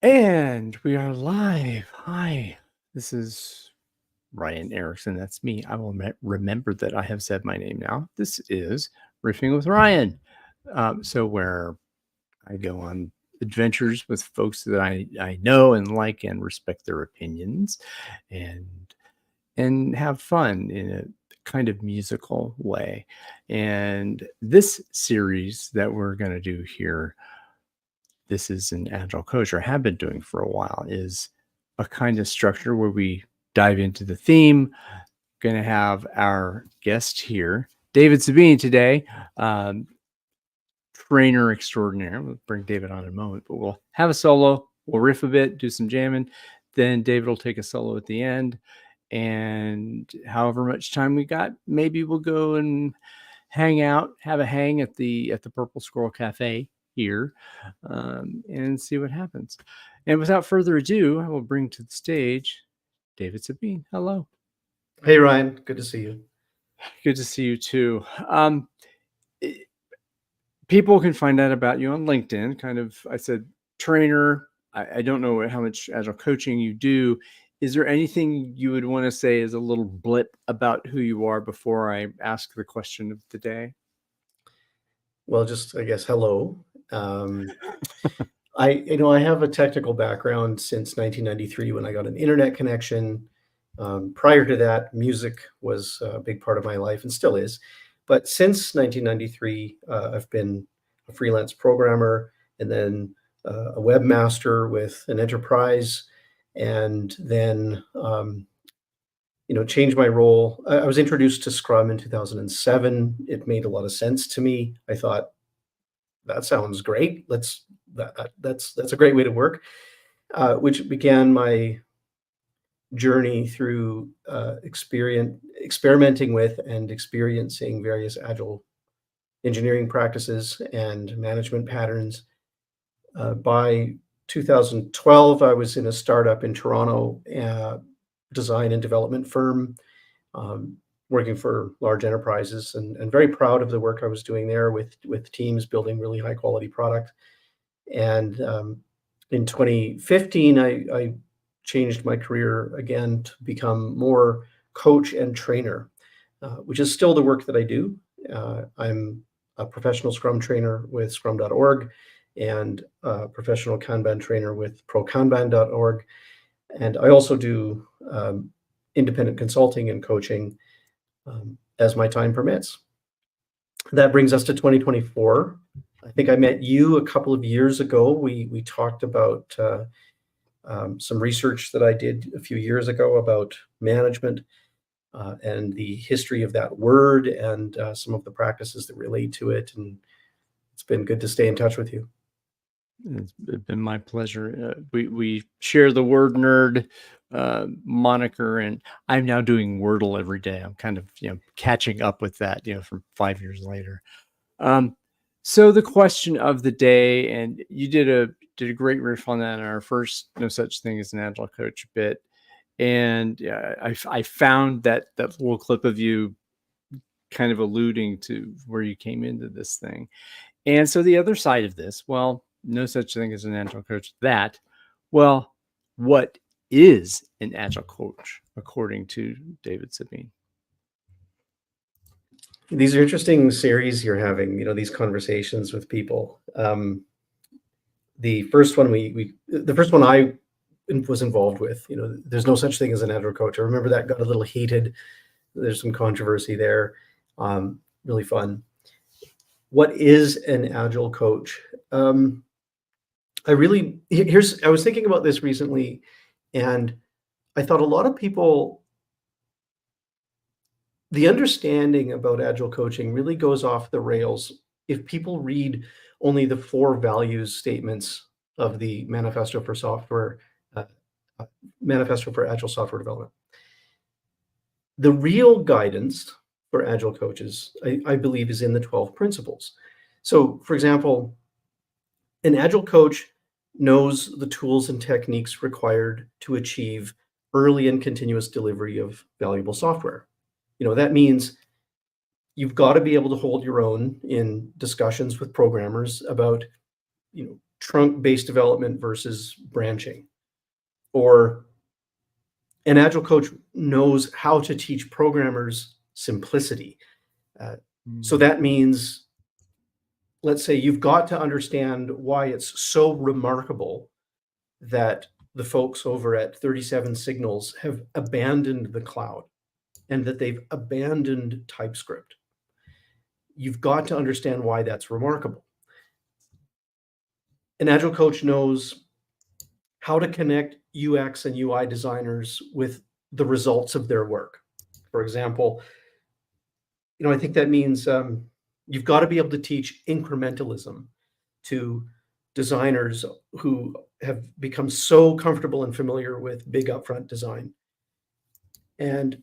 And we are live. Hi, this is Ryan Erickson. That's me. I will remember that I have said my name now. This is Riffing with Ryan. So where I go on adventures with folks that I know and like and respect their opinions and have fun in a kind of musical way. And this series that we're going to do here, this is an Agile Coach, or have been doing for a while, is a kind of structure where we dive into the theme. Going to have our guest here, David Sabine, today, trainer extraordinaire. We'll bring David on in a moment, but we'll have a solo. We'll riff a bit, do some jamming. Then David will take a solo at the end. And however much time we got, maybe we'll go and hang out, have a hang at the Purple Squirrel Cafe here, and see what happens. And without further ado, I will bring to the stage David Sabine. Hello. Hey, Ryan. Good to see you. Good to see you too. People can find out about you on LinkedIn. Kind of, I said trainer. I don't know how much Agile coaching you do. Is there anything you would want to say as a little blip about who you are before I ask the question of the day? Well, just, I guess, hello. I have a technical background since 1993 when I got an internet connection. Prior to that, music was a big part of my life and still is. But since 1993, I've been a freelance programmer and then a webmaster with an enterprise, and then changed my role. I was introduced to Scrum in 2007. It made a lot of sense to me. I thought, that sounds great. That's a great way to work, which began my journey through experimenting with and experiencing various Agile engineering practices and management patterns. By 2012, I was in a startup in Toronto, design and development firm, working for large enterprises, and very proud of the work I was doing there with teams building really high quality product. And in 2015, I changed my career again to become more coach and trainer, which is still the work that I do. I'm a professional Scrum trainer with scrum.org and a professional Kanban trainer with prokanban.org. And I also do independent consulting and coaching as my time permits. That brings us to 2024. I think I met you a couple of years ago. We talked about some research that I did a few years ago about management and the history of that word and some of the practices that relate to it. And it's been good to stay in touch with you. It's been my pleasure. We share the word nerd moniker, and I'm now doing Wordle every day. I'm kind of catching up with that from 5 years later. So the question of the day, and you did a great riff on that in our first No Such Thing as an Agile Coach bit, and I found that little clip of you kind of alluding to where you came into this thing. And so the other side of this, well, no such thing as an Agile coach. Well, what is an Agile coach, according to David Sabine? These are interesting series you're having, these conversations with people. The first one I was involved with, there's no such thing as an Agile coach. I remember that got a little heated. There's some controversy there. Really fun. What is an Agile coach? I was thinking about this recently, and I thought a lot of people, the understanding about Agile coaching really goes off the rails if people read only the 4 values statements of the Manifesto for Agile Software Development. The real guidance for Agile coaches, I believe, is in the 12 principles. So, for example, an Agile coach knows the tools and techniques required to achieve early and continuous delivery of valuable software. That means you've got to be able to hold your own in discussions with programmers about, trunk-based development versus branching. Or an Agile coach knows how to teach programmers simplicity. So that means, let's say you've got to understand why it's so remarkable that the folks over at 37 Signals have abandoned the cloud and that they've abandoned TypeScript. You've got to understand why that's remarkable. An Agile coach knows how to connect UX and UI designers with the results of their work. For example, I think that means you've got to be able to teach incrementalism to designers who have become so comfortable and familiar with big upfront design. And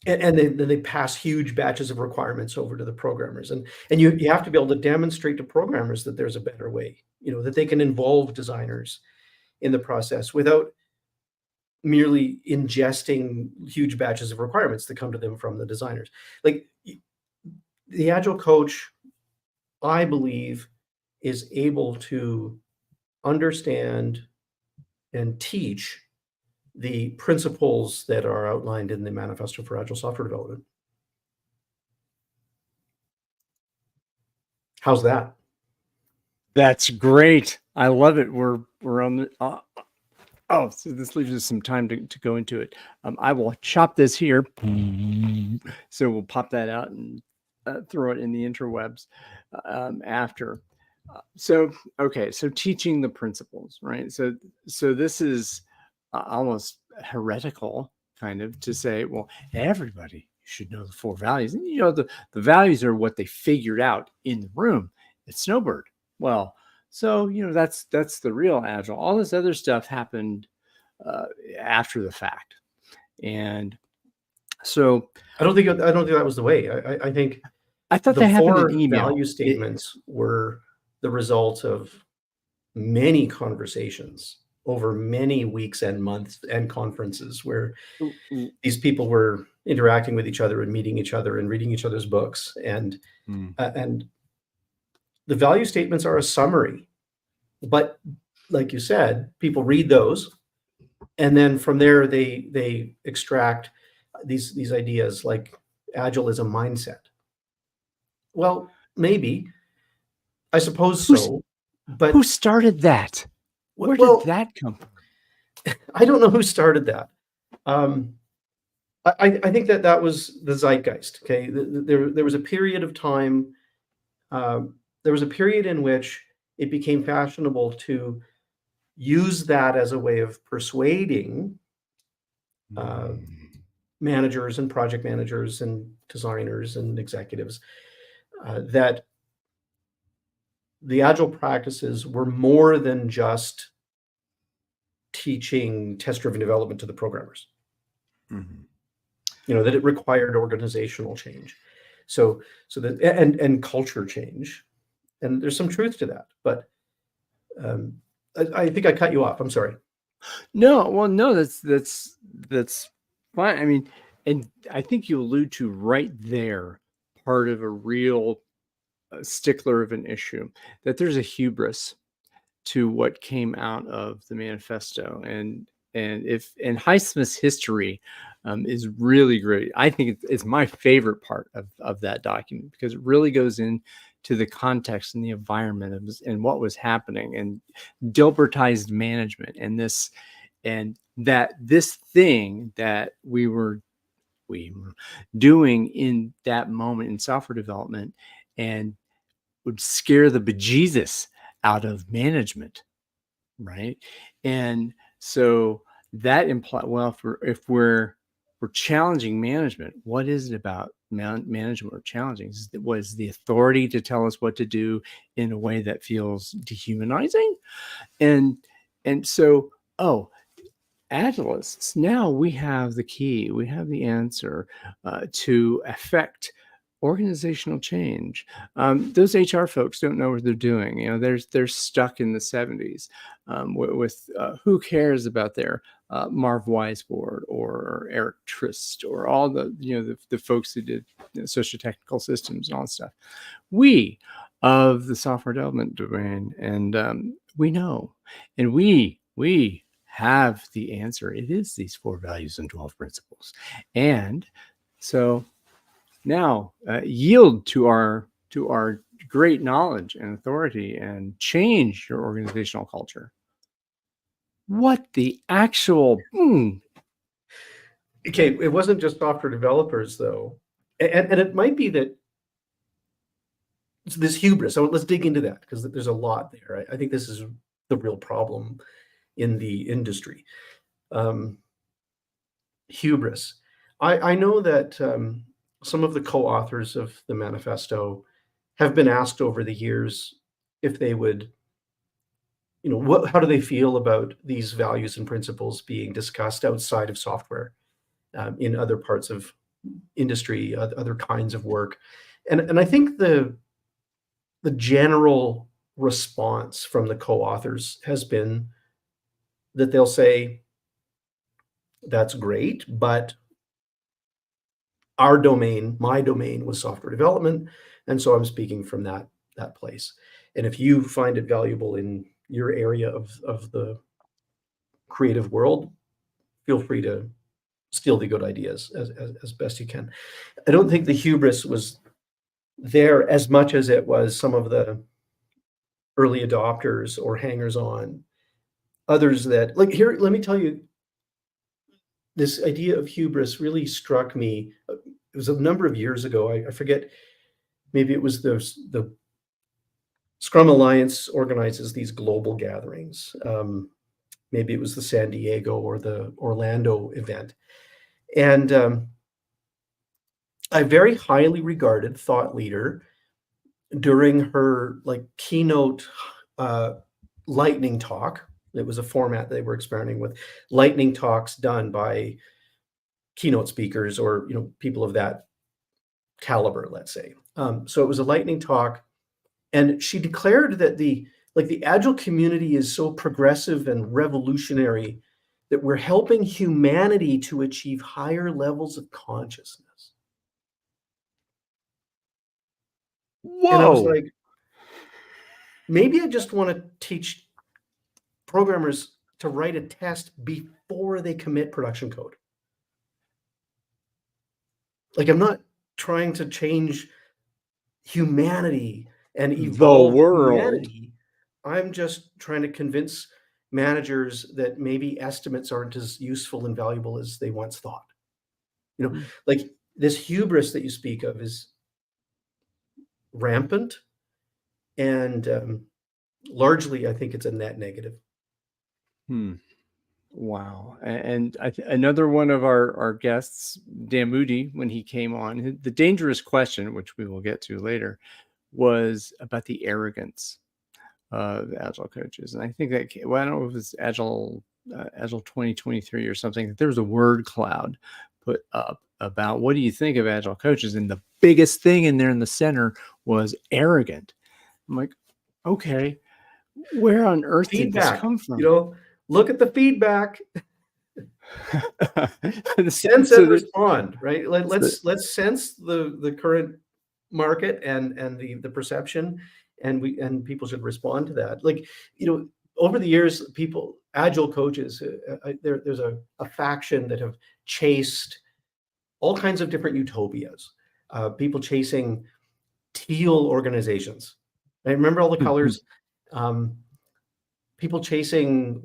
they pass huge batches of requirements over to the programmers. And you have to be able to demonstrate to programmers that there's a better way, that they can involve designers in the process without merely ingesting huge batches of requirements that come to them from the designers. Like the Agile coach, I believe, is able to understand and teach the principles that are outlined in the Manifesto for Agile Software Development. How's that? That's great. I love it. We're on the so this leaves us some time to go into it. I will chop this here, so we'll pop that out and throw it in the interwebs after. So teaching the principles, right? So this is almost heretical, kind of, to say, well, everybody should know the 4 values. And the values are what they figured out in the room at Snowbird. Well, so that's the real Agile. All this other stuff happened after the fact, and so I don't think that was the way. I think I thought the that happened 4 in email. value statements were the result of many conversations over many weeks and months and conferences where these people were interacting with each other and meeting each other and reading each other's books. And the value statements are a summary, but like you said, people read those, and then from there they extract these ideas like Agile is a mindset. Well, maybe, I suppose so, but who started that? Where did that come from? I don't know who started that. I think that was the zeitgeist. Okay, there was a period of time. There was a period in which it became fashionable to use that as a way of persuading managers and project managers and designers and executives that the Agile practices were more than just teaching test-driven development to the programmers. That it required organizational change, so that and culture change, and there's some truth to that. But I think I cut you off. I'm sorry. No, that's fine. I mean, and I think you allude to right there part of a real stickler of an issue, that there's a hubris to what came out of the manifesto, and Highsmith's history is really great. I think it's my favorite part of that document, because it really goes into the context and the environment and what was happening, and Dilbertized management, and this thing that we were doing in that moment in software development, and would scare the bejesus out of management, right? And so that implies, well, if we're challenging management, what is it about management we're challenging? Was the authority to tell us what to do in a way that feels dehumanizing? And so, Agilists, now we have the key, we have the answer to affect organizational change. Those HR folks don't know what they're doing. They're stuck in the 70s with who cares about their Marv Weisbord or Eric Trist or all the folks who did social technical systems and all that stuff. We of the software development domain. And we know, and we have the answer. It is these 4 values and 12 principles. And so now yield to our great knowledge and authority and change your organizational culture. What the actual Okay, it wasn't just software developers though. And it might be that this hubris. So let's dig into that because there's a lot there. I think this is the real problem in the industry. Hubris. I know that some of the co-authors of the manifesto have been asked over the years if they would, how do they feel about these values and principles being discussed outside of software, in other parts of industry, other kinds of work. And I think the general response from the co-authors has been that they'll say, that's great, but our domain, my domain was software development, and so I'm speaking from that place. And if you find it valuable in your area of the creative world, feel free to steal the good ideas as best you can. I don't think the hubris was there as much as it was some of the early adopters or hangers on. Others that, like, here, let me tell you, this idea of hubris really struck me. It was a number of years ago. I forget, maybe it was the Scrum Alliance organizes these global gatherings. Maybe it was the San Diego or the Orlando event. And a very highly regarded thought leader during her keynote lightning talk. It was a format they were experimenting with, lightning talks done by keynote speakers or people of that caliber, let's say. So it was a lightning talk, and she declared that the Agile community is so progressive and revolutionary that we're helping humanity to achieve higher levels of consciousness. Whoa. And I was like, maybe I just want to teach programmers to write a test before they commit production code. Like, I'm not trying to change humanity and evolve humanity. I'm just trying to convince managers that maybe estimates aren't as useful and valuable as they once thought. Like, this hubris that you speak of is rampant, and largely, I think it's a net negative. Wow. And another one of our guests, Dan Moody, when he came on, the dangerous question, which we will get to later, was about the arrogance of Agile coaches. And I think that, I don't know if it was Agile 2023 or something, there was a word cloud put up about what do you think of Agile coaches? And the biggest thing in there in the center was arrogant. I'm like, okay, where on earth did this come from? Look at the feedback. Sense and respond, right? Let's sense the current market and the perception, and people should respond to that. Over the years, Agile coaches, there's a faction that have chased all kinds of different utopias. People chasing teal organizations. I remember all the colors. People chasing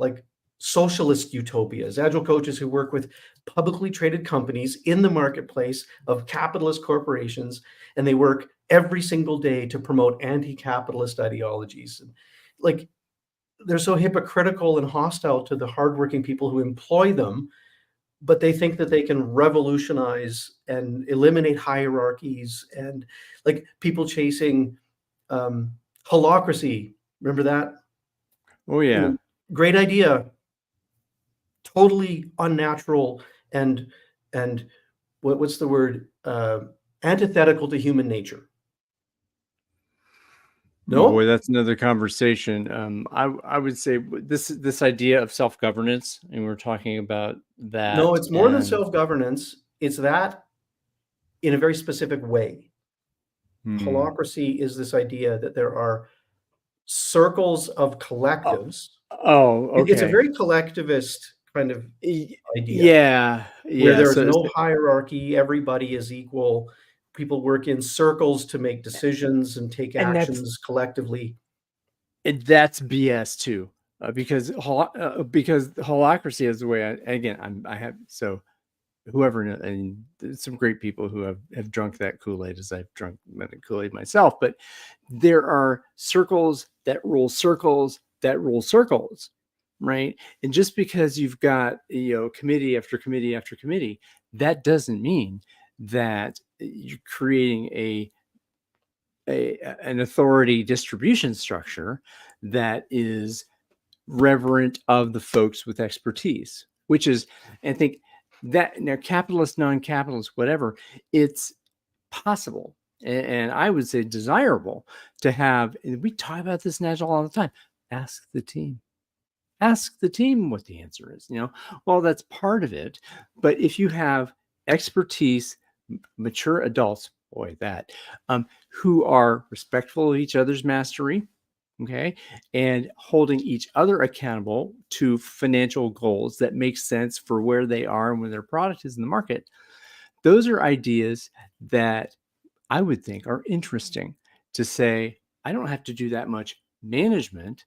socialist utopias, Agile coaches who work with publicly traded companies in the marketplace of capitalist corporations, and they work every single day to promote anti-capitalist ideologies. They're so hypocritical and hostile to the hardworking people who employ them, but they think that they can revolutionize and eliminate hierarchies, and people chasing holacracy. Remember that? Oh yeah. Great idea. Totally unnatural and what's the word? Antithetical to human nature. No, boy, that's another conversation. I would say this idea of self-governance, and we're talking about that. No, it's more than self-governance. It's that in a very specific way. Hmm. Holacracy is this idea that there are circles of Oh, collectives. oh, It's a okay. very collectivist kind of idea Yeah, where yeah. there is So, no hierarchy, everybody is equal. People work in circles to make decisions and take and actions collectively. that's BS too, because holacracy is the way. Again, I have so whoever and there's some great people who have drunk that Kool-Aid as I've drunk Kool-Aid myself, but there are circles that rule circles that rule circles, right? And just because you've got committee after committee after committee, that doesn't mean that you're creating an authority distribution structure that is reverent of the folks with expertise, which is, I think, that now capitalist, non-capitalist, whatever, it's possible and I would say desirable to have, and we talk about this in Agile all the time, ask the team. Ask the team what the answer is. Well, that's part of it. But if you have expertise, mature adults, boy, who are respectful of each other's mastery, okay, and holding each other accountable to financial goals that make sense for where they are and when their product is in the market, those are ideas that I would think are interesting to say, I don't have to do that much management.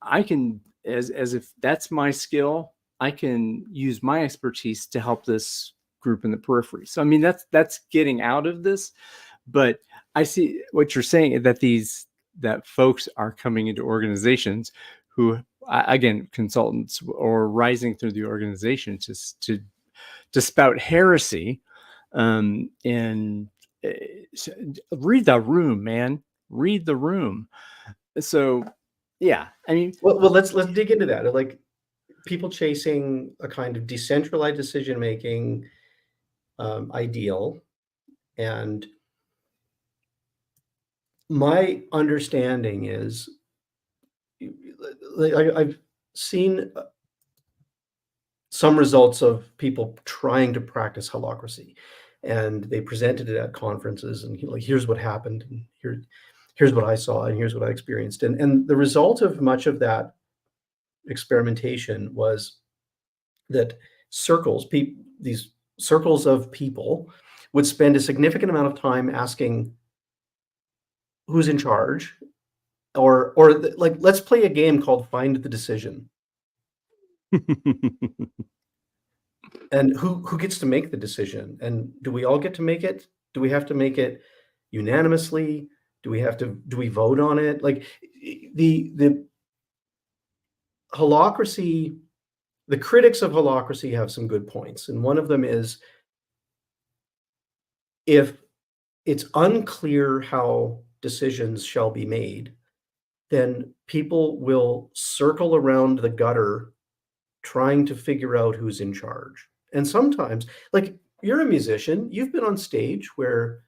I can, as if that's my skill, I can use my expertise to help this group in the periphery. So I mean that's getting out of this, but I see what you're saying, that folks are coming into organizations who, again, consultants or rising through the organization just to spout heresy, and uh, read the room, man. Read the room. So, yeah, I mean, Well, let's dig into that. Like people chasing a kind of decentralized decision making ideal, and my understanding is, like, I've seen some results of people trying to practice holacracy, and they presented it at conferences, and like, here's what happened, and here's what I saw, and here's what I experienced, and the result of much of that experimentation was that these circles of people would spend a significant amount of time asking who's in charge, like, let's play a game called Find the Decision. And who gets to make the decision? And do we all get to make it? Do we have to make it unanimously? Do we vote on it? Like, the holacracy, the critics of holacracy have some good points, and one of them is, if it's unclear how decisions shall be made, then people will circle around the gutter trying to figure out who's in charge. And sometimes, like, you're a musician, you've been on stage where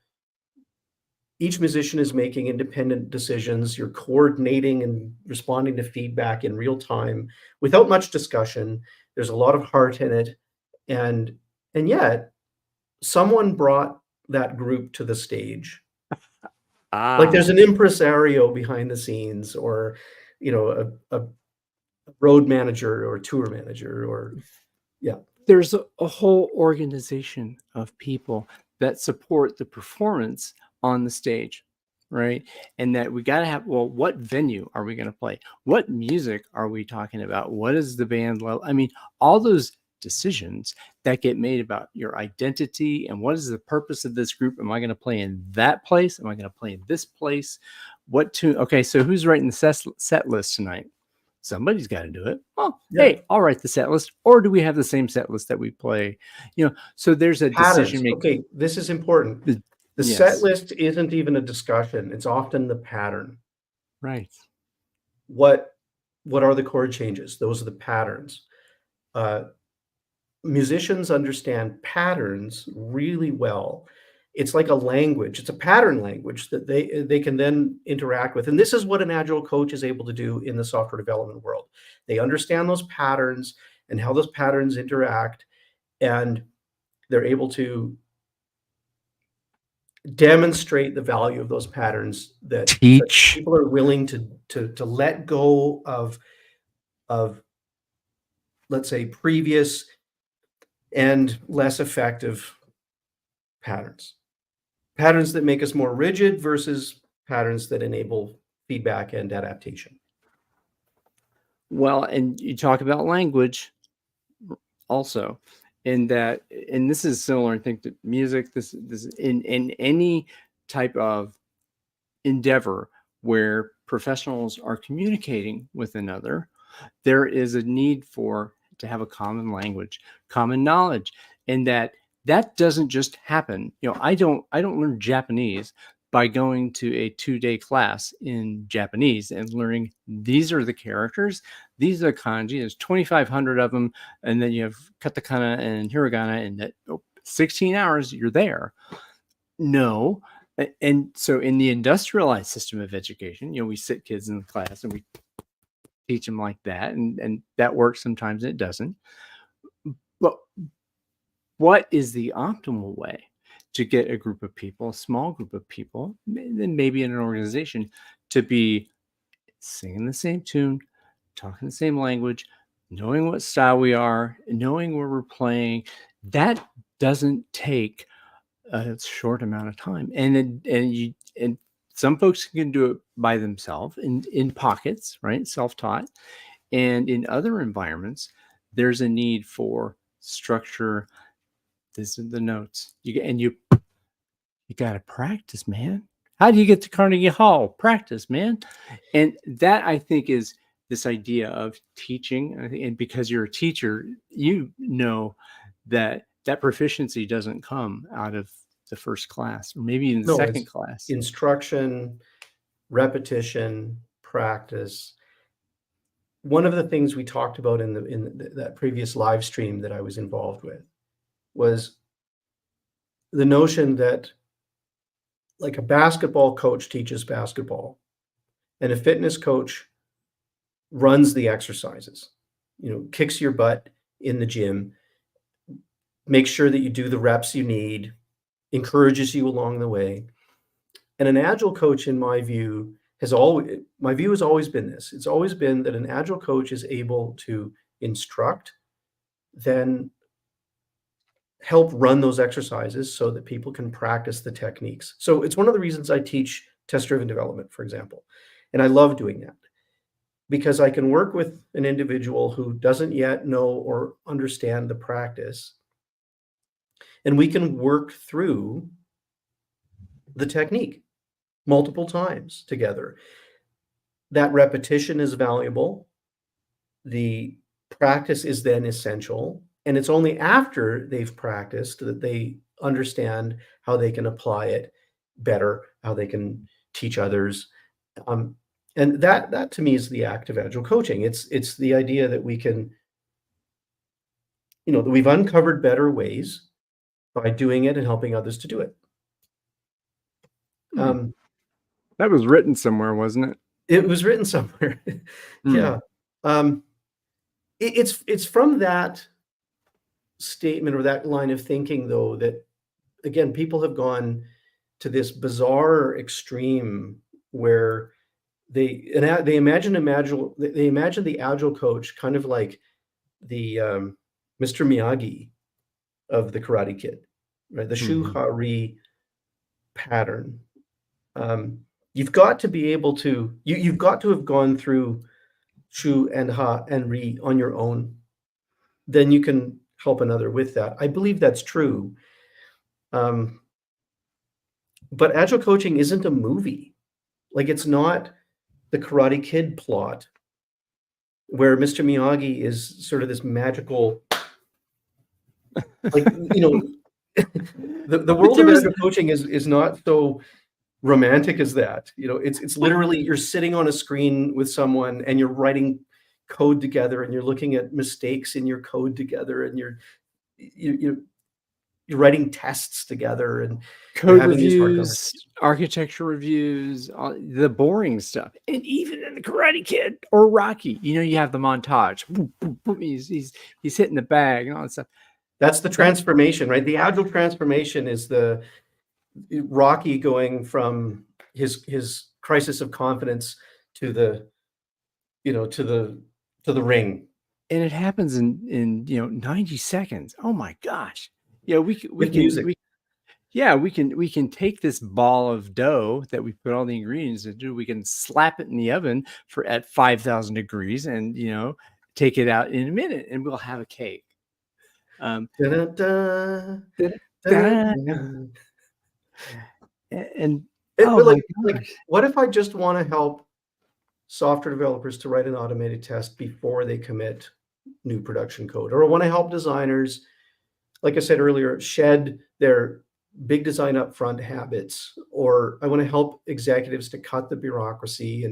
each musician is making independent decisions, you're coordinating and responding to feedback in real time without much discussion. There's a lot of heart in it, and yet someone brought that group to the stage. Like, ah, there's an impresario behind the scenes, or a road manager or tour manager, or yeah. there's a whole organization of people that support the performance on the stage, right? And that we got to have, well, what venue are we going to play? What music are we talking about? What is the band level? I mean, all those decisions that get made about your identity and what is the purpose of this group. Am I going to play in that place? Am I going to play in this place? What tune? Okay, so who's writing the set list tonight? Somebody's got to do it. Well, Yeah. hey, I'll write the set list. Or do we have the same set list that we play? So there's a decision Patterns. making. Okay, this is important. The set Yes, list isn't even a discussion. It's often the pattern. right. What are the chord changes? Those are the patterns. Uh, Musicians understand patterns really well. It's like a language. It's a pattern language that they can then interact with. And this is what an agile coach is able to do in the software development world. They understand those patterns and how those patterns interact, and they're able to demonstrate the value of those patterns, that Teach. people are willing to let go of, let's say, previous and less effective patterns. Patterns that make us more rigid versus patterns that enable feedback and adaptation. Well, and you talk about language also, in that, and this is similar, I think, to music. This in any type of endeavor where professionals are communicating with another, there is a need to have a common language, common knowledge, and that doesn't just happen. I don't learn Japanese by going to a 2-day class in Japanese and learning these are the characters, these are the kanji. There's 2,500 of them, and then you have katakana and hiragana, and that 16 hours you're there. No. And so in the industrialized system of education, we sit kids in the class and we teach them like that, and that works sometimes, and it doesn't. But what is the optimal way to get a group of people, a small group of people, then maybe in an organization, to be singing the same tune, talking the same language, knowing what style we are, knowing where we're playing? That doesn't take a short amount of time, and some folks can do it by themselves in pockets, right? Self-taught. And in other environments, there's a need for structure. These are the notes. You got to practice, man. How do you get to Carnegie Hall? Practice, man. And that, I think, is this idea of teaching. And because you're a teacher, you know that proficiency doesn't come out of the first class, or maybe in the second class. Instruction, repetition, practice. One of the things we talked about in that previous live stream that I was involved with was the notion that, like, a basketball coach teaches basketball and a fitness coach runs the exercises, kicks your butt in the gym, makes sure that you do the reps you need, encourages you along the way. And an agile coach, in my view, has always been this. It's always been that an agile coach is able to instruct, then help run those exercises so that people can practice the techniques. So it's one of the reasons I teach test-driven development, for example. And I love doing that because I can work with an individual who doesn't yet know or understand the practice, and we can work through the technique multiple times together. That repetition is valuable. The practice is then essential. And it's only after they've practiced that they understand how they can apply it better, how they can teach others. And that to me is the act of agile coaching. It's the idea that we can, that we've uncovered better ways by doing it and helping others to do it. That was written somewhere, wasn't it? It was written somewhere. Yeah. It's from that statement or that line of thinking, though, that, again, people have gone to this bizarre extreme where they imagine the agile coach kind of like the Mr. Miyagi of the Karate Kid, right? The Shu-Ha-Ri pattern. You've got to be able to, you've got to have gone through Shu and Ha and Ri on your own. Then you can help another with that. I believe that's true. But agile coaching isn't a movie. Like, it's not the Karate Kid plot where Mr. Miyagi is sort of this magical, like, the world of agile coaching is not so romantic as that. It's literally, you're sitting on a screen with someone and you're writing code together and you're looking at mistakes in your code together and you're writing tests together and code reviews, architecture reviews, the boring stuff. And even in the Karate Kid or Rocky, you have the montage. He's hitting the bag and all that stuff. That's the transformation, right? The agile transformation is the Rocky going from his crisis of confidence to the, to the ring And it happens in 90 seconds. Oh my gosh. Yeah, with music. we can take this ball of dough that we put all the ingredients into, we can slap it in the oven for at 5,000 degrees and, take it out in a minute and we'll have a cake. Um, Da-da-da, da- da-da-da. and oh But my like, gosh. what if I just wanna help software developers to write an automated test before they commit new production code? Or I wanna help designers, like I said earlier, shed their big design upfront habits, or I want to help executives to cut the bureaucracy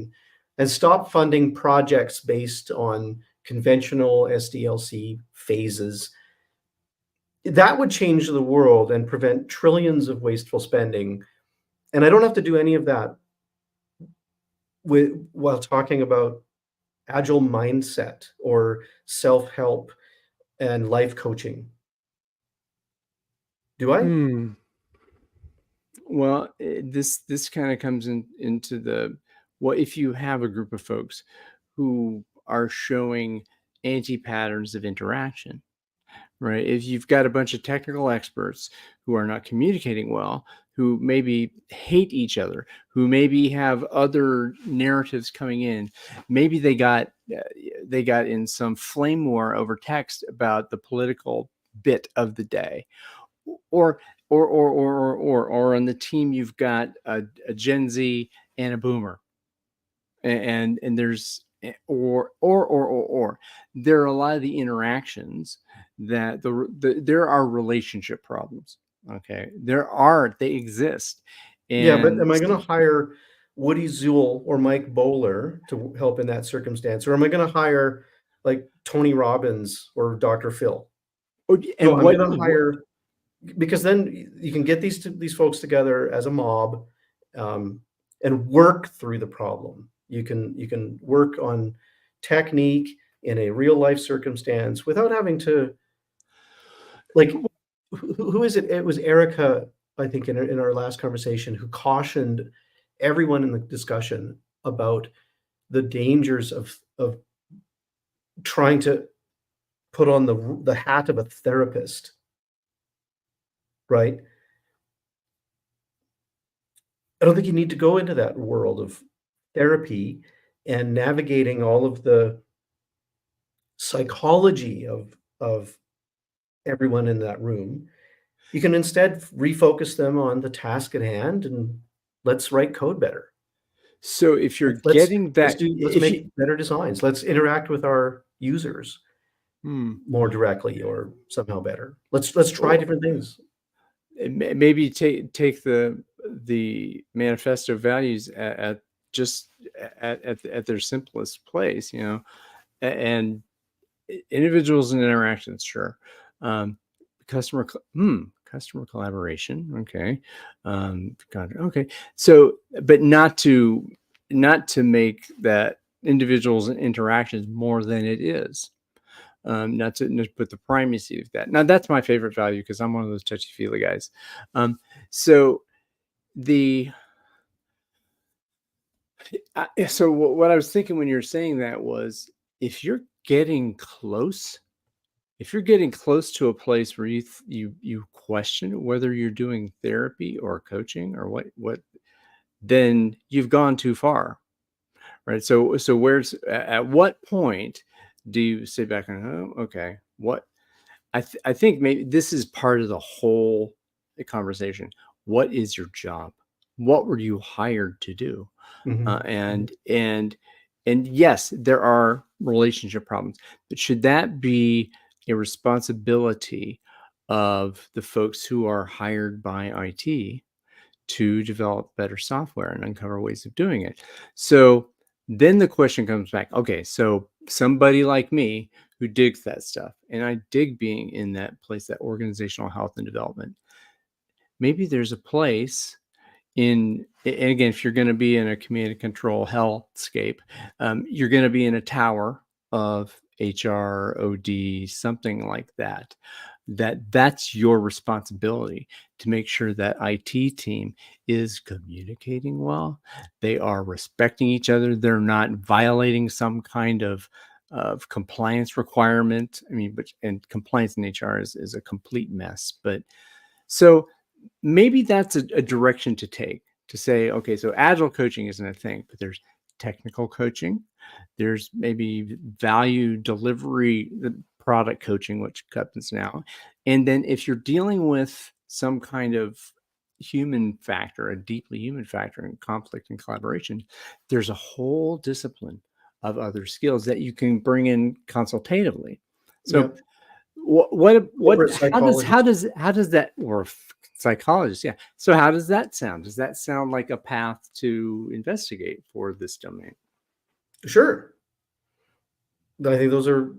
and stop funding projects based on conventional SDLC phases. That would change the world and prevent trillions of wasteful spending. And I don't have to do any of that while talking about agile mindset or self-help and life coaching. Do I? Hmm. Well, this kind of comes into the what if you have a group of folks who are showing anti-patterns of interaction, right? If you've got a bunch of technical experts who are not communicating well, who maybe hate each other, who maybe have other narratives coming in, maybe they got in some flame war over text about the political bit of the day, or or on the team you've got a Gen Z and a Boomer, and there's or there are a lot of the interactions that there are relationship problems. Okay, they exist, Yeah, but and am I gonna hire Woody Zool or Mike Bowler to help in that circumstance? Or am I gonna hire, like, Tony Robbins or Dr. Phil? No, and I'm what gonna hire, because then you can get these folks together as a mob, um, and work through the problem. You can work on technique in a real life circumstance without having to, like, who is it? It was Erica, I think, in our last conversation, who cautioned everyone in the discussion about the dangers of trying to put on the hat of a therapist, right? I don't think you need to go into that world of therapy and navigating all of the psychology of everyone in that room. You can instead refocus them on the task at hand and let's write code better. so if you're Let's getting let's that, do let's if you make better designs. Let's interact with our users hmm, more directly or somehow better. Let's try different things. maybe take the manifesto values at just at their simplest place, and individuals and interactions, sure. Um, customer collaboration, okay. Okay. So, but not to make that individuals and interactions more than it is. Not to put the primacy of that. Now, that's my favorite value because I'm one of those touchy feely guys. So the so what I was thinking when you're saying that was if you're getting close if you're getting close to a place where you question whether you're doing therapy or coaching or what, then you've gone too far, right? So at what point do you sit back and, oh, okay, what I think maybe this is part of the whole conversation. What is your job? What were you hired to do? uh, Mhm. and and and yes, there are relationship problems, but should that be a responsibility of the folks who are hired by IT to develop better software and uncover ways of doing it? So then the question comes back, okay, so somebody like me who digs that stuff, and I dig being in that place, that organizational health and development, maybe there's a place and again, if you're going to be in a command and control hellscape, you're going to be in a tower of HR, OD, something like that, that's your responsibility to make sure that IT team is communicating well. They are respecting each other. They're not violating some kind of compliance requirement. I mean, and compliance in HR is a complete mess. But so maybe that's a direction to take, to say, okay, so agile coaching isn't a thing, but there's technical coaching. There's maybe value delivery, the product coaching, which happens now. And then if you're dealing with some kind of human factor, a deeply human factor in conflict and collaboration, there's a whole discipline of other skills that you can bring in consultatively. Yeah. So what Corporate psychologist. how does that, or psychologist, yeah. So how does that sound? Does that sound like a path to investigate for this domain? Sure. I think those are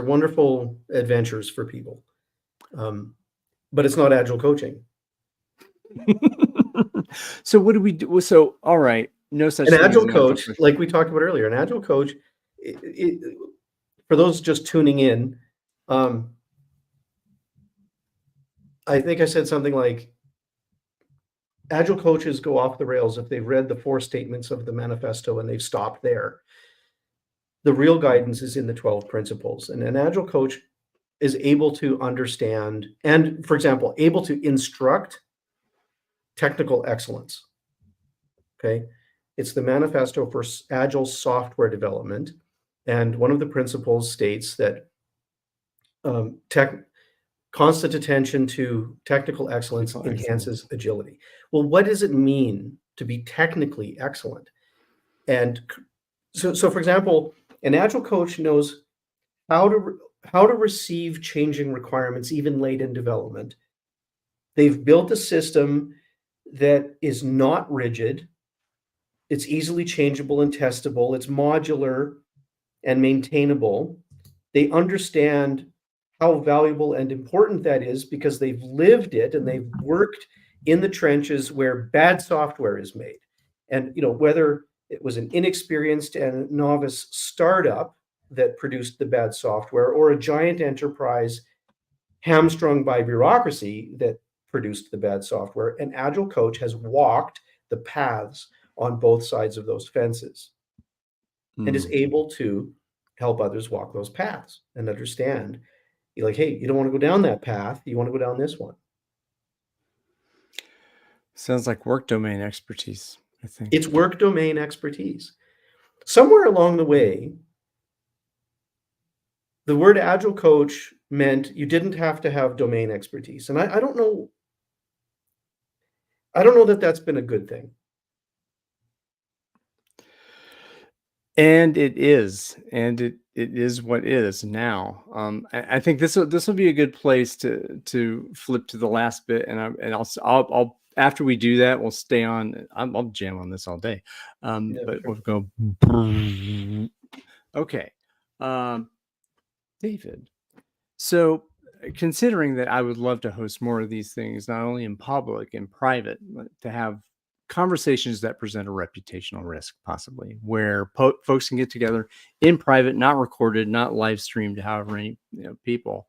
wonderful adventures for people. But it's not agile coaching. So what do we do? So, all right, no such An thing as agile an agile coach, coach. like we talked about earlier, an agile coach, for those just tuning in, I think I said something like, agile coaches go off the rails if they've read the 4 statements of the manifesto and they've stopped there. The real guidance is in the 12 principles, and an agile coach is able to understand and, for example, able to instruct technical excellence. Okay. It's the manifesto for agile software development. And one of the principles states that constant attention to technical excellence enhances agility. Well, what does it mean to be technically excellent? And so for example, an agile coach knows how to receive changing requirements even late in development. They've built a system that is not rigid. It's easily changeable and testable. It's modular and maintainable. They understand how valuable and important that is because they've lived it and they've worked in the trenches where bad software is made. And whether it was an inexperienced and novice startup that produced the bad software or a giant enterprise hamstrung by bureaucracy that produced the bad software, an agile coach has walked the paths on both sides of those fences and is able to help others walk those paths and understand, you're like, hey, you don't want to go down that path, you want to go down this one. Sounds like work domain expertise, I think. It's work domain expertise. Somewhere along the way, the word agile coach meant you didn't have to have domain expertise. And I don't know that that's been a good thing. And it is, and it is what is now. I think this will be a good place to flip to the last bit, and I'll after we do that, we'll stay on. I'll jam on this all day, Yeah, but sure. we'll go. Okay, David. So, considering that I would love to host more of these things, not only in public, in private, but to have conversations that present a reputational risk, possibly, where folks can get together in private, not recorded, not live streamed to however many people.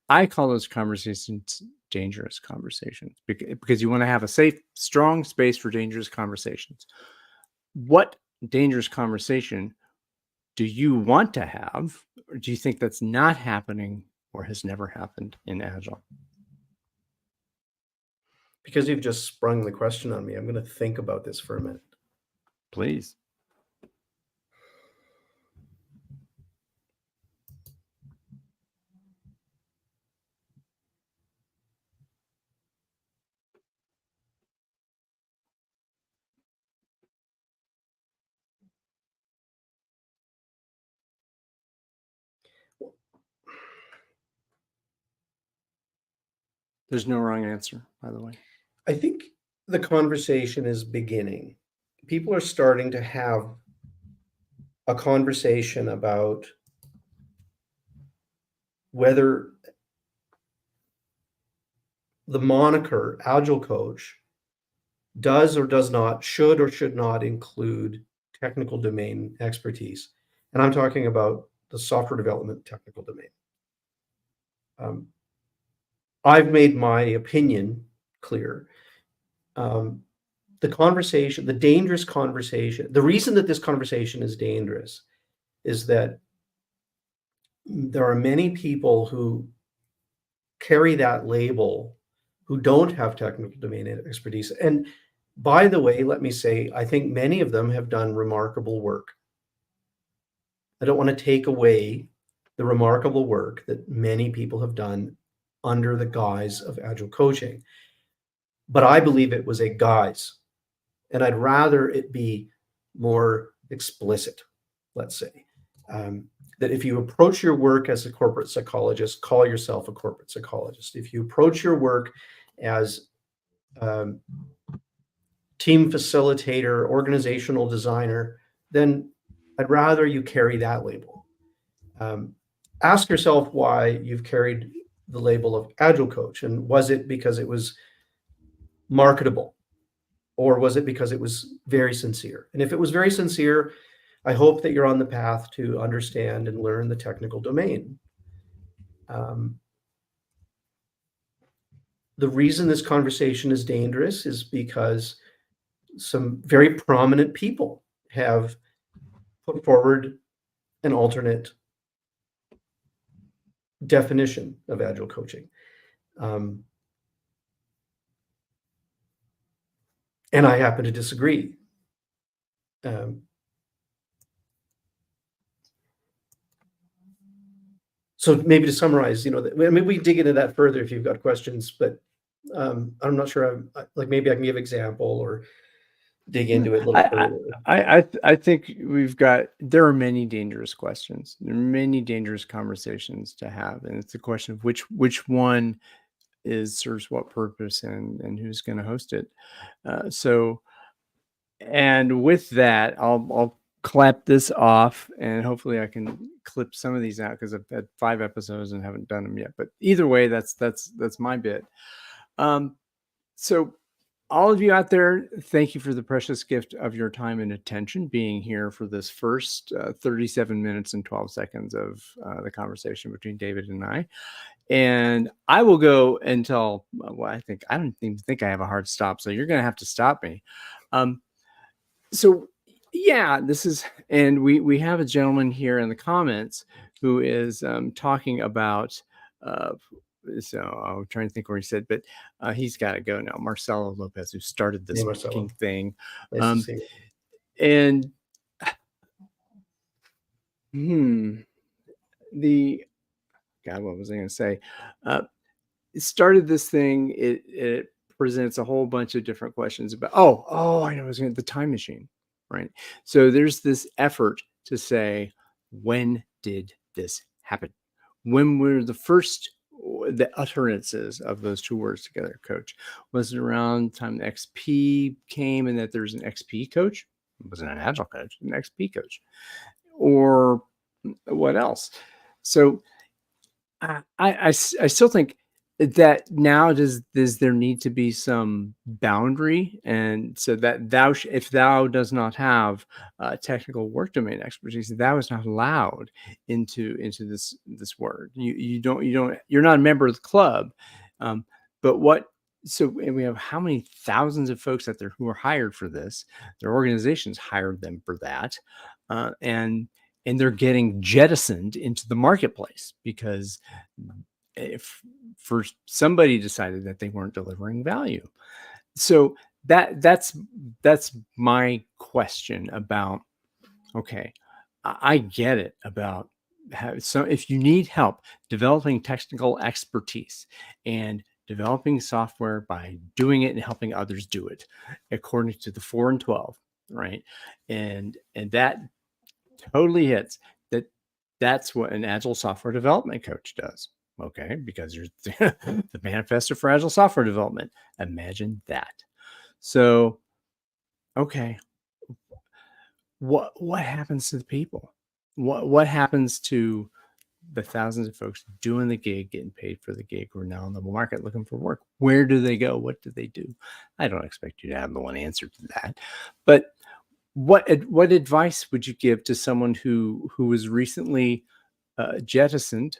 I call those conversations dangerous conversations because you want to have a safe, strong space for dangerous conversations. What dangerous conversation do you want to have, or do you think that's not happening or has never happened in Agile? Because you've just sprung the question on me, I'm going to think about this for a minute. Please. There's no wrong answer, by the way. I think the conversation is beginning. People are starting to have a conversation about whether the moniker Agile Coach does or does not, should or should not include technical domain expertise. And I'm talking about the software development technical domain. I've made my opinion clear. The conversation, the dangerous conversation, the reason that this conversation is dangerous is that there are many people who carry that label who don't have technical domain expertise. And by the way, let me say, I think many of them have done remarkable work. I don't want to take away the remarkable work that many people have done under the guise of Agile coaching. But I believe it was a guise, and I'd rather it be more explicit, let's say. That if you approach your work as a corporate psychologist, call yourself a corporate psychologist. If you approach your work as team facilitator, organizational designer, then I'd rather you carry that label. Ask yourself why you've carried the label of Agile coach, and was it because it was marketable, or was it because it was very sincere? And if it was very sincere, I hope that you're on the path to understand and learn the technical domain. The reason this conversation is dangerous is because some very prominent people have put forward an alternate definition of Agile coaching. And I happen to disagree. So maybe to summarize, I mean, we can dig into that further if you've got questions, but I'm not sure. Like maybe I can give example or dig into it a little further. I think there are many dangerous questions. There are many dangerous conversations to have, and it's a question of which one serves what purpose and who's going to host it. And with that, I'll clap this off, and hopefully I can clip some of these out because I've had 5 episodes and haven't done them yet. But either way, that's my bit. So all of you out there, thank you for the precious gift of your time and attention being here for this first 37 minutes and 12 seconds of the conversation between David and I. And I will go until, I don't even think I have a hard stop. So you're going to have to stop me. So yeah, and we have a gentleman here in the comments who is talking about, so I'm trying to think where he said, but he's got to go now. Marcelo Lopez, who started this fucking thing. Nice to see you. And God, what was I going to say? It started this thing. It presents a whole bunch of different questions about, I know, the time machine, right? So there's this effort to say, when did this happen? When were the utterances of those 2 words together, coach? Was it around the time the XP came and that there's an XP coach? It wasn't an Agile coach, an XP coach. Or what else? So I still think that now does there need to be some boundary, and so that if thou does not have technical work domain expertise, thou is not allowed into this word. You're not a member of the club. But and we have how many thousands of folks out there who are hired for this? Their organizations hired them for that, and they're getting jettisoned into the marketplace because if somebody decided that they weren't delivering value. So that's my question about, okay, I get it about so if you need help developing technical expertise and developing software by doing it and helping others do it according to the 4 and 12, right? And that totally hits that's what an Agile software development coach does. Okay, because you're the manifesto for Agile software development. Imagine that. So, okay, what happens to the people? What happens to the thousands of folks doing the gig, getting paid for the gig, who are now in the market looking for work? Where do they go? What do they do? I don't expect you to have the one answer to that, but what advice would you give to someone who was recently jettisoned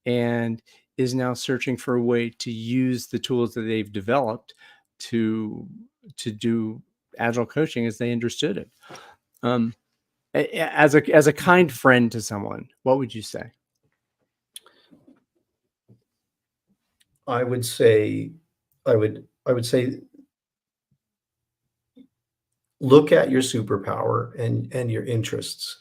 and is now searching for a way to use the tools that they've developed to do agile coaching as they understood it. As a kind friend to someone, what would you say? I would say, look at your superpower and your interests.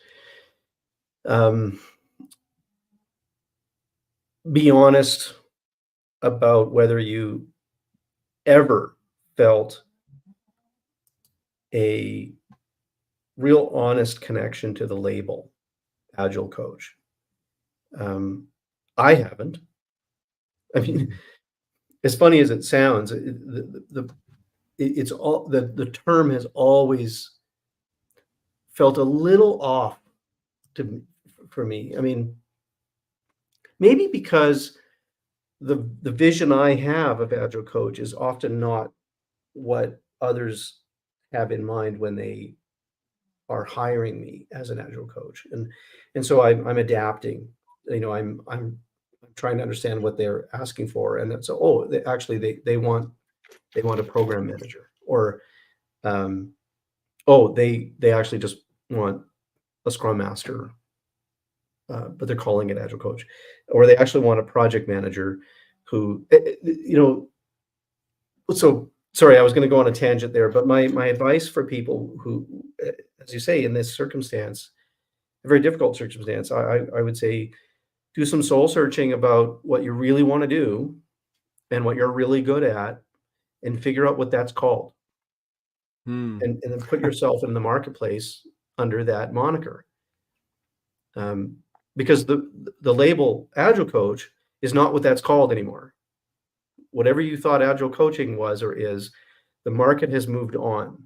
Be honest about whether you ever felt a real honest connection to the label Agile Coach. I haven't. I mean, as funny as it sounds, the term has always felt a little off for me. I mean, maybe because the vision I have of Agile Coach is often not what others have in mind when they are hiring me as an Agile coach, and so I'm adapting. I'm trying to understand what they're asking for, and so they want a program manager, or they actually just want a Scrum Master, but they're calling it Agile Coach, or they actually want a project manager who, So sorry, I was going to go on a tangent there, but my advice for people who, as you say, in this circumstance, a very difficult circumstance, I would say do some soul searching about what you really want to do and what you're really good at, and figure out what that's called, and then put yourself in the marketplace under that moniker. Because the label Agile Coach is not what that's called anymore. Whatever you thought Agile coaching was or is, the market has moved on.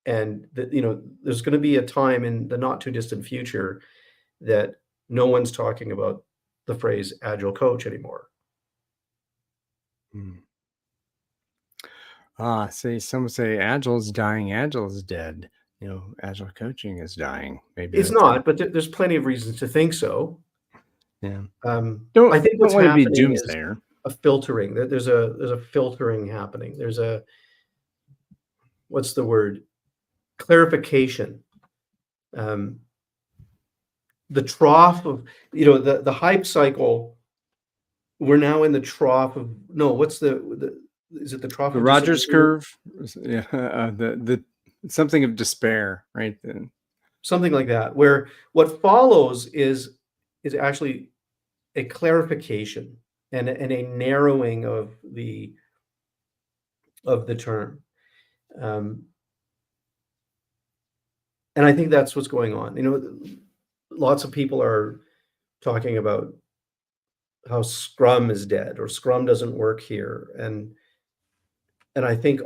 And there's going to be a time in the not too distant future that no one's talking about the phrase Agile Coach anymore. Some would say Agile is dying, Agile is dead. Agile coaching is dying. Maybe It's not, but there's plenty of reasons to think so. Yeah. I think what's want to be happening is doomsayer. a filtering. There's a filtering happening. There's a, what's the word? Clarification. The trough of, the hype cycle. We're now in the trough of, no, what's is it the trough The of Rogers disapproval? curve? Yeah, the something of despair, right? Something like that, where what follows is actually a clarification and a narrowing of the term. And I think that's what's going on. Lots of people are talking about how Scrum is dead or Scrum doesn't work here. And I think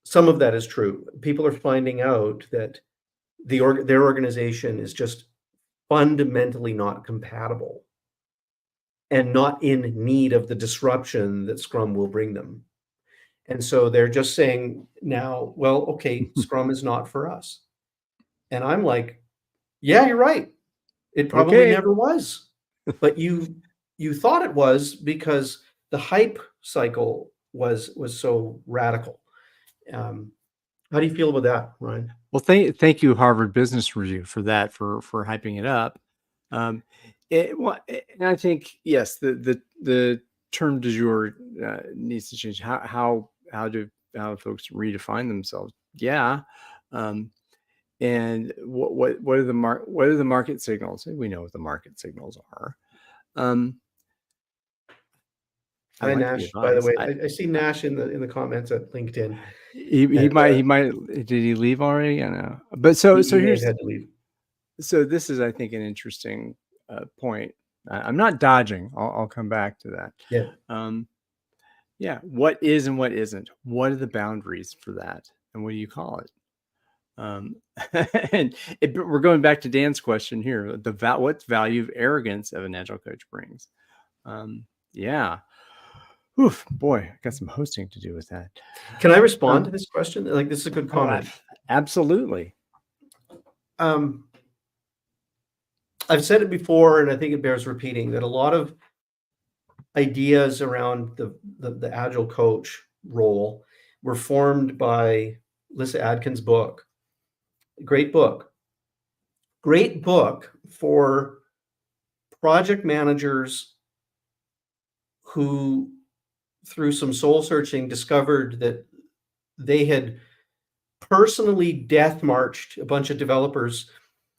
some of that is true. People are finding out that their organization is just fundamentally not compatible and not in need of the disruption that Scrum will bring them. And so they're just saying now, well, okay, Scrum is not for us. And I'm like, yeah, you're right. It probably Okay. never was. But you thought it was because the hype cycle was so radical. How do you feel about that, Ryan? Well, thank you, Harvard Business Review, for that, for hyping it up. And I think, yes, the term du jour needs to change. How do folks redefine themselves? Yeah. And what are the market signals? We know what the market signals are. I Hi, like the Nash, by the advice. way. I see Nash in the comments at LinkedIn. He might did he leave already? I know. But so He may have here's had to leave. so this is, I think, an interesting point. I'm not dodging. I'll come back to that. Yeah. Yeah. What is and what isn't? What are the boundaries for that? And what do you call it? And we're going back to Dan's question here. What value of arrogance of an Agile coach brings? Yeah. Oof, boy, I got some hosting to do with that. Can I respond to this question? Like, this is a good comment. Absolutely. I've said it before, and I think it bears repeating, that a lot of ideas around the Agile coach role were formed by Lissa Adkins' book. Great book. Great book for project managers who, through some soul searching, discovered that they had personally death marched a bunch of developers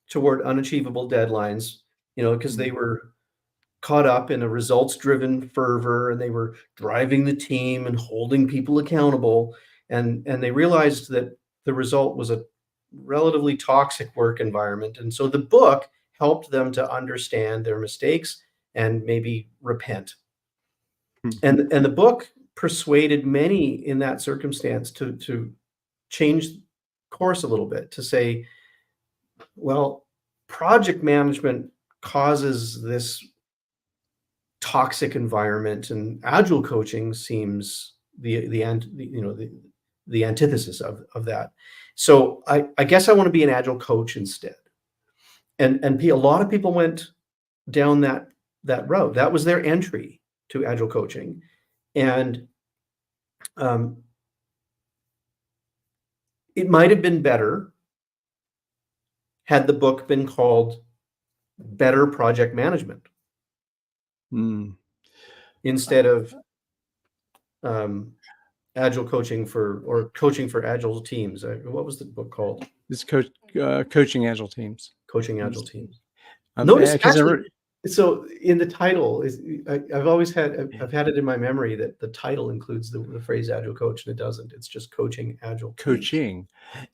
toward unachievable deadlines, because they were caught up in a results driven fervor, and they were driving the team and holding people accountable. And they realized that the result was a relatively toxic work environment. And so the book helped them to understand their mistakes and maybe repent. And the book persuaded many in that circumstance to change course a little bit, to say, well, project management causes this toxic environment, and agile coaching seems the antithesis of that. So I guess I want to be an agile coach instead. And a lot of people went down that road. That was their entry to agile coaching. And it might have been better had the book been called Better Project Management instead of Agile Coaching or Coaching for Agile Teams. What was the book called? It's Coaching Agile Teams. Coaching Agile Teams. Notice actually, so in the title I've had it in my memory that the title includes the phrase Agile Coach, and it doesn't. It's just Coaching Agile Coaching.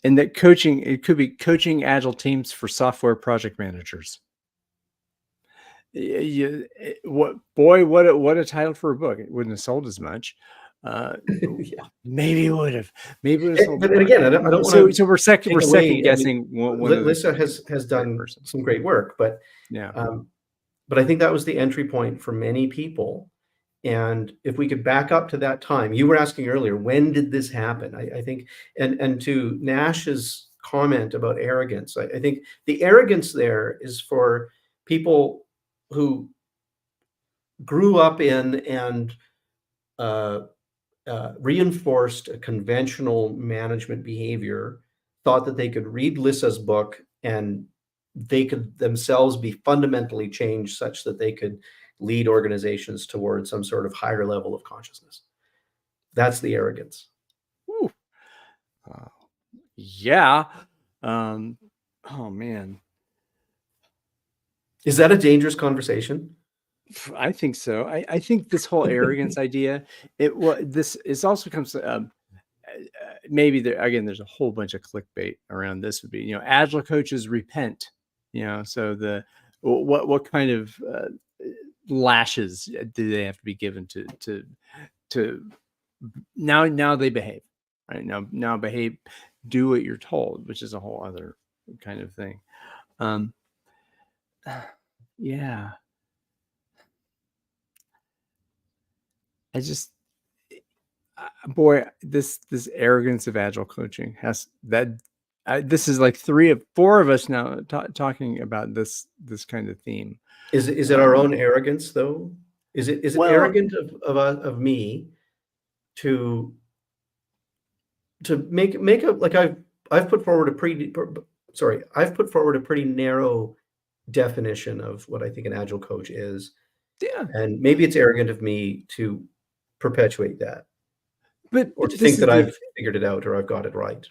And that coaching, it could be Coaching Agile Teams for Software Project Managers. What a title for a book. It wouldn't have sold as much. Yeah. Maybe it would have. Maybe it would have sold. But again, I don't want to. So we're second guessing. Lissa has done some great work, but yeah. But I think that was the entry point for many people. And if we could back up to that time, you were asking earlier, when did this happen? I think, and to Nash's comment about arrogance, I think the arrogance there is for people who grew up in and reinforced a conventional management behavior, thought that they could read Lissa's book and they could themselves be fundamentally changed such that they could lead organizations towards some sort of higher level of consciousness. That's the arrogance. Yeah. Oh man. Is that a dangerous conversation? I think so. I think this whole arrogance idea, this also comes to, maybe there's a whole bunch of clickbait around this. Would be, Agile coaches repent, so what kind of lashes do they have to be given to now they behave, right? Now behave, do what you're told, which is a whole other kind of thing. Yeah. I just, boy, this arrogance of agile coaching has that. This is like 4 of us now talking about this kind of theme. Is it our own arrogance though? Is it arrogant of me to make a, like I've put forward a pretty narrow definition of what I think an agile coach is. Yeah. And maybe it's arrogant of me to perpetuate that, or to think that I've figured it out or I've got it right.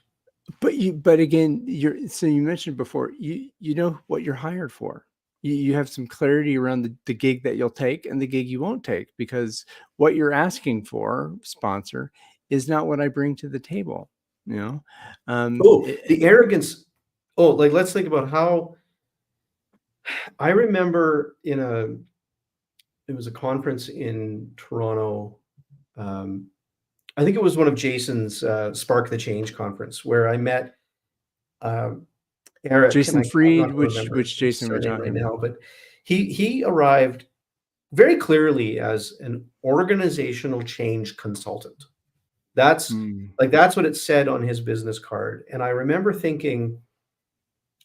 But again, you mentioned before, you know what you're hired for. You have some clarity around the gig that you'll take and the gig you won't take, because what you're asking for, sponsor, is not what I bring to the table. The arrogance. Like, let's think about how. I remember it was a conference in Toronto. I think it was one of Jason's Spark the Change conference, where I met Eric. Jason Fried, which Jason we're talking right now, but he arrived very clearly as an organizational change consultant. That's what it said on his business card. And I remember thinking,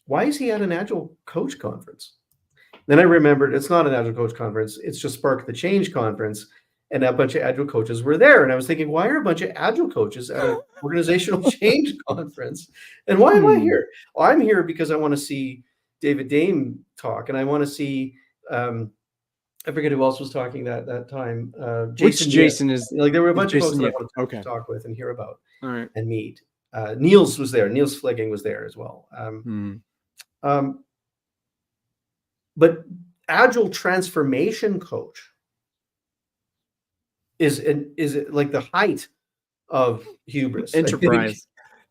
why is he at an Agile Coach conference? Then I remembered it's not an Agile Coach conference, it's just Spark the Change conference, and a bunch of Agile coaches were there. And I was thinking, why are a bunch of Agile coaches at an organizational change conference? And why am I Hmm. here? Well, I'm here because I want to see David Dame talk, and I want to see I forget who else was talking that time. Which Jason Jason Yes. is Like there were a bunch of folks Jason? that I You wanted to okay? talk with and hear about All right. and meet. Niels was there. Niels Flegging was there as well. Hmm. Um, but Agile transformation coach is like the height of hubris. I think Enterprise.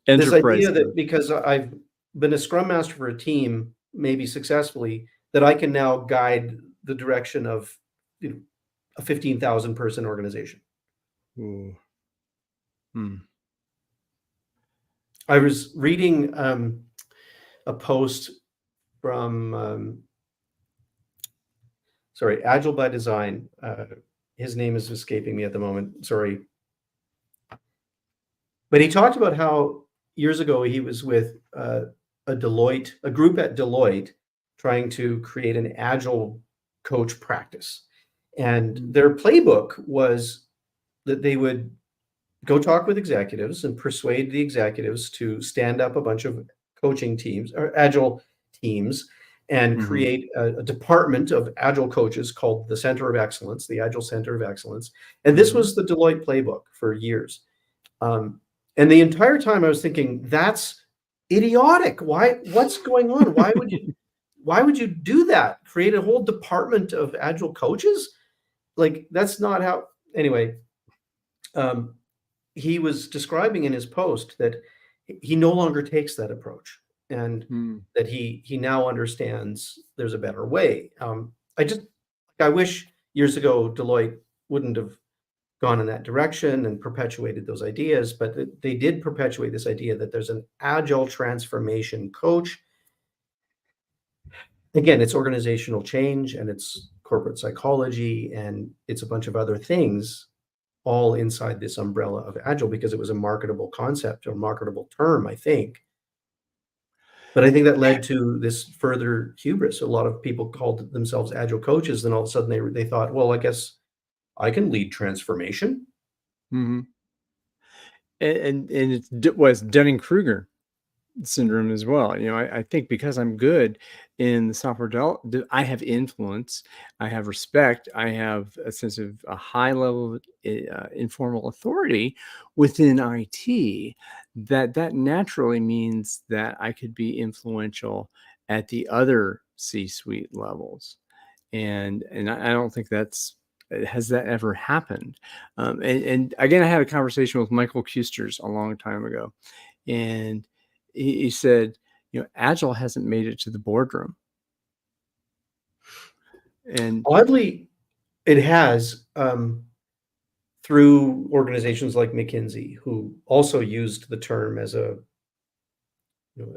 this Enterprise idea that coach. because I've been a scrum master for a team, maybe successfully, that I can now guide the direction of, you know, a 15,000 person organization. Ooh. Hmm. I was reading a post from sorry, Agile by Design. His name is escaping me at the moment. Sorry, but he talked about how years ago he was with a group at Deloitte, trying to create an Agile coach practice, and Hmm. their playbook was that they would go talk with executives and persuade the executives to stand up a bunch of coaching teams or Agile teams and Hmm. create a department of Agile coaches called the Center of Excellence, the Agile Center of Excellence. And this Hmm. was the Deloitte playbook for years. Um, and the entire time I was thinking, that's idiotic. Why? What's going on? Why would you do that? Create a whole department of Agile coaches? Like that's not how. Anyway, um, he was describing in his post that he no longer takes that approach, and Hmm. that he now understands there's a better way. I wish years ago Deloitte wouldn't have gone in that direction and perpetuated those ideas, but they did perpetuate this idea that there's an agile transformation coach. Again, it's organizational change and it's corporate psychology and it's a bunch of other things all inside this umbrella of agile because it was a marketable concept or marketable term, I think. But I think that led to this further hubris. A lot of people called themselves agile coaches, then all of a sudden they thought, well, I guess I can lead transformation. Hmm. And it's was Dunning-Kruger syndrome as well. I think because I'm good in the software development, I have influence, I have respect, I have a sense of a high level of informal authority within IT. That naturally means that I could be influential at the other C-suite levels, and I don't think that's has that ever happened. And again, I had a conversation with Michael Kusters a long time ago, and he said, Agile hasn't made it to the boardroom. And Oddly, it has, through organizations like McKinsey, who also used the term as a,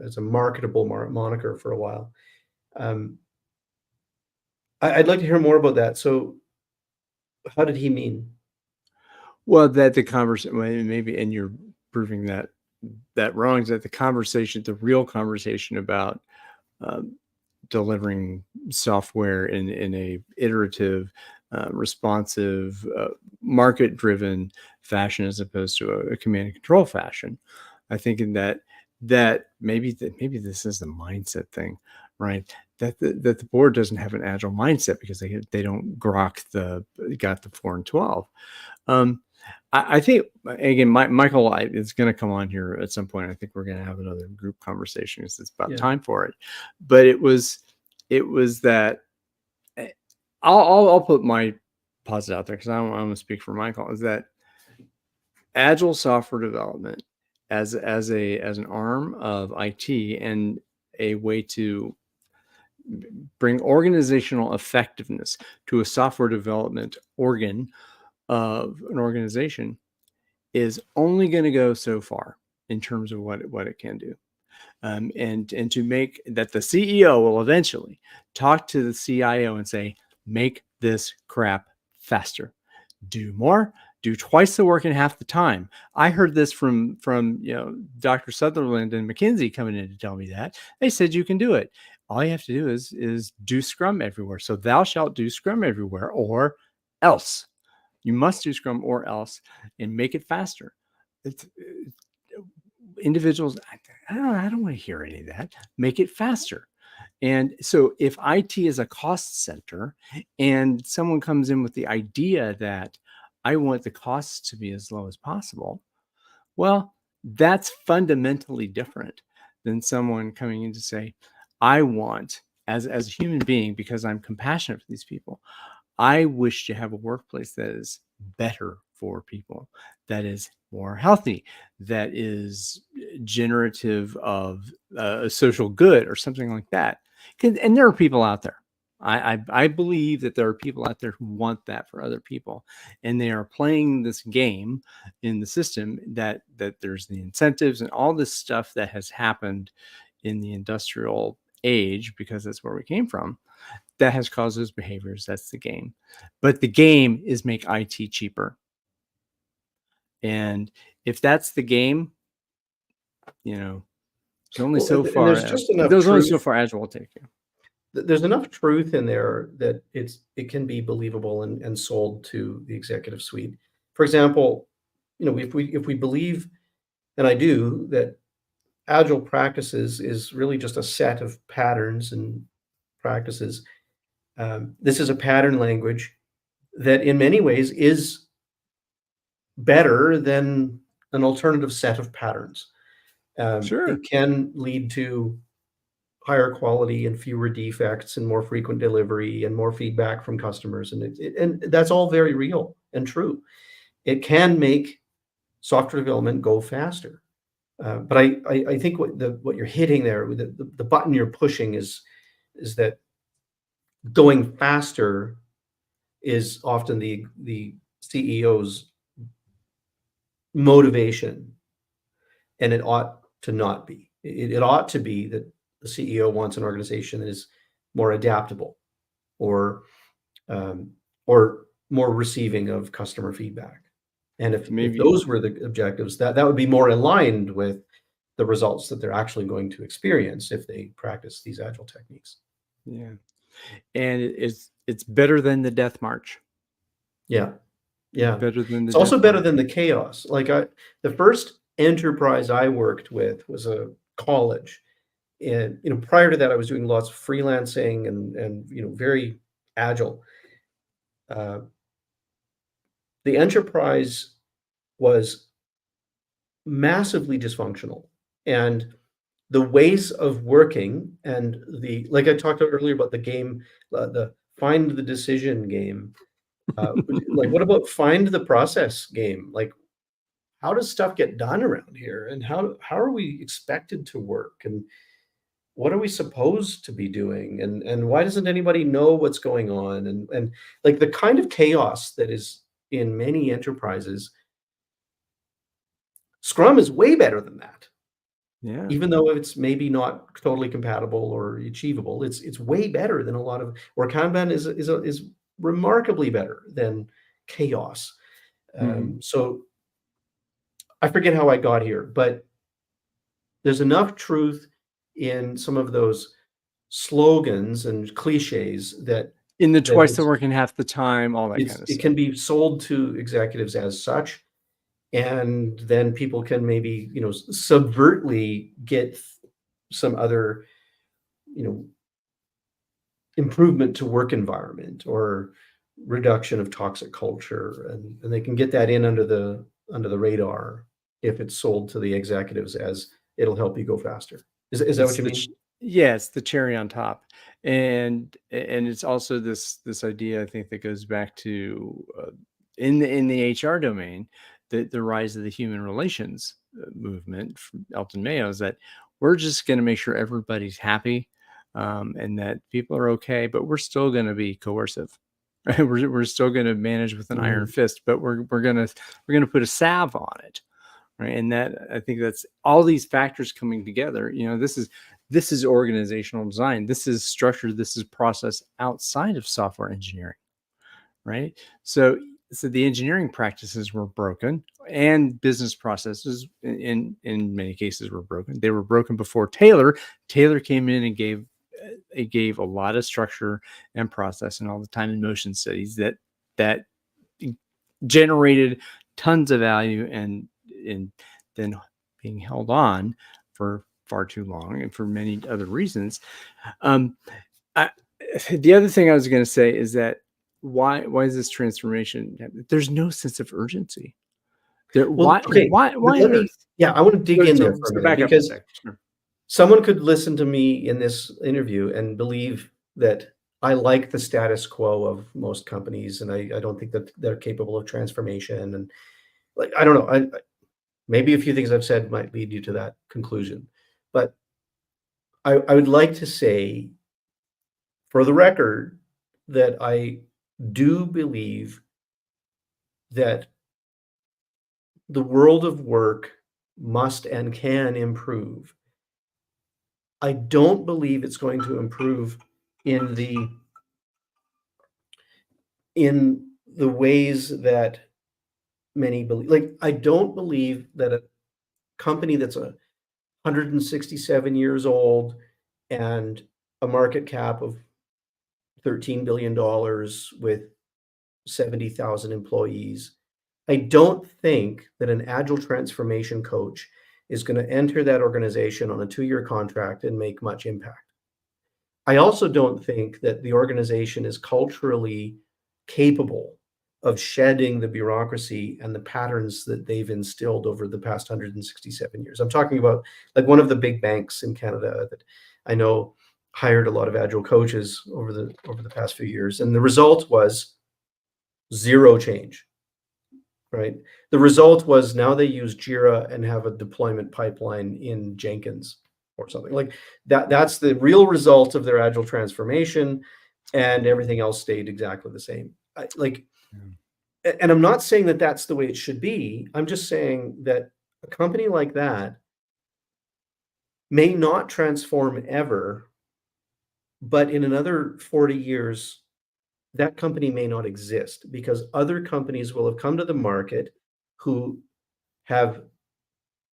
as a marketable moniker for a while. Um, I'd like to hear more about that. So, how did he mean? well, that the conversation, maybe, and you're proving that wrong, is that the real conversation about um, delivering software in a iterative, responsive, market-driven fashion as opposed to a command and control fashion. I think in that maybe this is the mindset thing, right? That the board doesn't have an agile mindset because they don't got the 4 and 12. Um, I think again, Michael is going to come on here at some point. I think we're going to have another group conversation because it's about Yeah. time for it. But it was that eh, I'll put my posit out there because I'm going to speak for Michael. Is that agile software development as an arm of IT and a way to bring organizational effectiveness to a software development organ of an organization is only going to go so far in terms of what it can do. And to make that the CEO will eventually talk to the CIO and say, make this crap faster, do more, do twice the work in half the time. I heard this from Dr. Sutherland and McKinsey coming in to tell me that. They said you can do it. all you have to do is do Scrum everywhere. So thou shalt do Scrum everywhere, or else. You must do Scrum or else, and make it faster. It's individuals. I don't want to hear any of that. Make it faster. And so if IT is a cost center and someone comes in with the idea that I want the costs to be as low as possible, well, that's fundamentally different than someone coming in to say, I want, as a human being, because I'm compassionate for these people, I wish to have a workplace that is better for people, that is more healthy, that is generative of a social good or something like that. And there are people out there. I believe that there are people out there who want that for other people, and they are playing this game in the system that there's the incentives and all this stuff that has happened in the industrial age, because that's where we came from, that has caused those behaviors. That's the game. But the game is make IT cheaper. And if that's the game, there's only Well, so and far. there's just enough There's only truth. so far Agile will take you. There's enough truth in there that it can be believable and sold to the executive suite. For example, if we believe, and I do, that agile practices is really just a set of patterns and practices. This is a pattern language that in many ways is better than an alternative set of patterns. Sure. It can lead to higher quality and fewer defects and more frequent delivery and more feedback from customers. And that's all very real and true. It can make software development go faster. But I think what you're hitting there, the button you're pushing is that going faster is often the CEO's motivation, and it ought to not be. It ought to be that the CEO wants an organization that is more adaptable, or um, or more receiving of customer feedback. And if Maybe. those were the objectives, that would be more aligned with the results that they're actually going to experience if they practice these agile techniques. Yeah. And it's better than the death march. Yeah, yeah. Better than the It's also death better march. than the chaos. The first enterprise I worked with was a college, and prior to that, I was doing lots of freelancing and very agile. Uh, the enterprise was massively dysfunctional, and the ways of working and like I talked earlier about the game, the find the decision game. Like, what about find the process game? Like, how does stuff get done around here, and how are we expected to work, and what are we supposed to be doing, and why doesn't anybody know what's going on, and like the kind of chaos that is in many enterprises. Scrum is way better than that. Yeah. Even though it's maybe not totally compatible or achievable, it's way better than a lot of, or Kanban is remarkably better than chaos. Mhm. So I forget how I got here, but there's enough truth in some of those slogans and cliches In the that twice the work in half the time, all that kind of it stuff. can be sold to executives as such, and then people can maybe subvertly get some other you know improvement to work environment or reduction of toxic culture, and they can get that in under the radar if it's sold to the executives as it'll help you go faster. Is that what It's you the mean? yes, the cherry on top. And it's also this idea, I think, that goes back to, in the HR domain, the rise of the human relations, movement from Elton Mayo, is that we're just gonna make sure everybody's happy, and that people are okay, but we're still gonna be coercive. Right? We're still gonna manage with an iron Mhm. fist, but we're gonna put a salve on it. Right. And that, I think, that's all these factors coming together. This is organizational design, this is structure, this is process outside of software engineering. Right. So the engineering practices were broken, and business processes in many cases were broken. They were broken before Taylor came in and gave it gave a lot of structure and process and all the time and motion studies that generated tons of value and then being held on for far too long and for many other reasons. The other thing I was going to say is that why is this transformation? There's no sense of urgency. Well, okay, Why let on me, earth? yeah, I want to dig in So there for a minute, back up a because sec. Sure. someone could listen to me in this interview and believe that I like the status quo of most companies, and I don't think that they're capable of transformation. And like, I don't know, maybe a few things I've said might lead you to that conclusion. But I would like to say, for the record, that I do believe that the world of work must and can improve. I don't believe it's going to improve in the ways that many believe. Like, I don't believe that a company that's 167 years old and a market cap of $13 billion with 70,000 employees, I don't think that an agile transformation coach is going to enter that organization on a 2-year contract and make much impact. I also don't think that the organization is culturally capable of shedding the bureaucracy and the patterns that they've instilled over the past 167 years. I'm talking about, like, one of the big banks in Canada that I know hired a lot of agile coaches over the past few years, and the result was zero change, right? The result was now they use Jira and have a deployment pipeline in Jenkins or something like that. That's the real result of their agile transformation, and everything else stayed exactly the same. And I'm not saying that that's the way it should be. I'm just saying that a company like that may not transform ever, but in another 40 years, that company may not exist, because other companies will have come to the market who have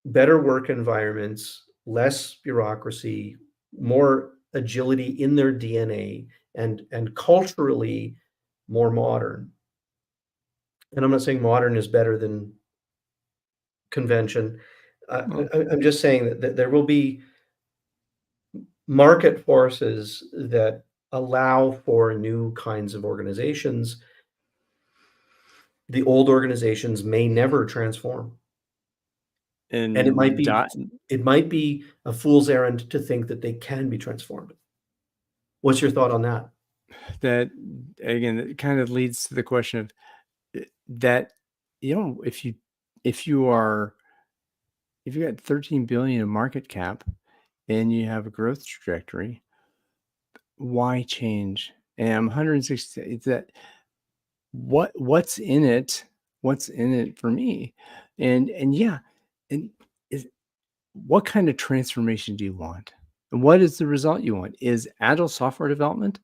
better work environments, less bureaucracy, more agility in their DNA, and culturally more modern. And I'm not saying modern is better than convention. Well, I'm just saying that there will be market forces that allow for new kinds of organizations. The old organizations may never transform. And it might and be a fool's errand to think that they can be transformed. What's your thought on that? that again, it kind of leads to the question of that, if you got 13 billion in market cap and you have a growth trajectory, why change? And 160, it's that what's in it? What's in it for me? And yeah, and is what kind of transformation do you want? And what is the result you want? Is agile software development?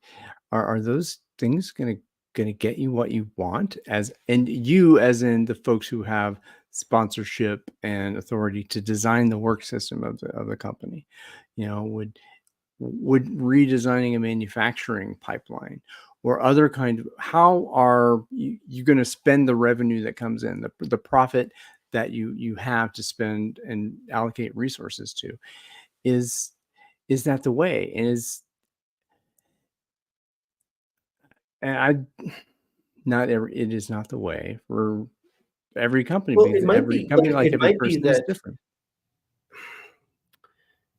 Are those things gonna get you what you want, and you as in the folks who have sponsorship and authority to design the work system of the company? Would redesigning a manufacturing pipeline or other kind of, how are you going to spend the revenue that comes in, the profit that you have to spend and allocate resources to? Is that the way? And I not every it is not the way for every company, Well, because every company, like every person, is different.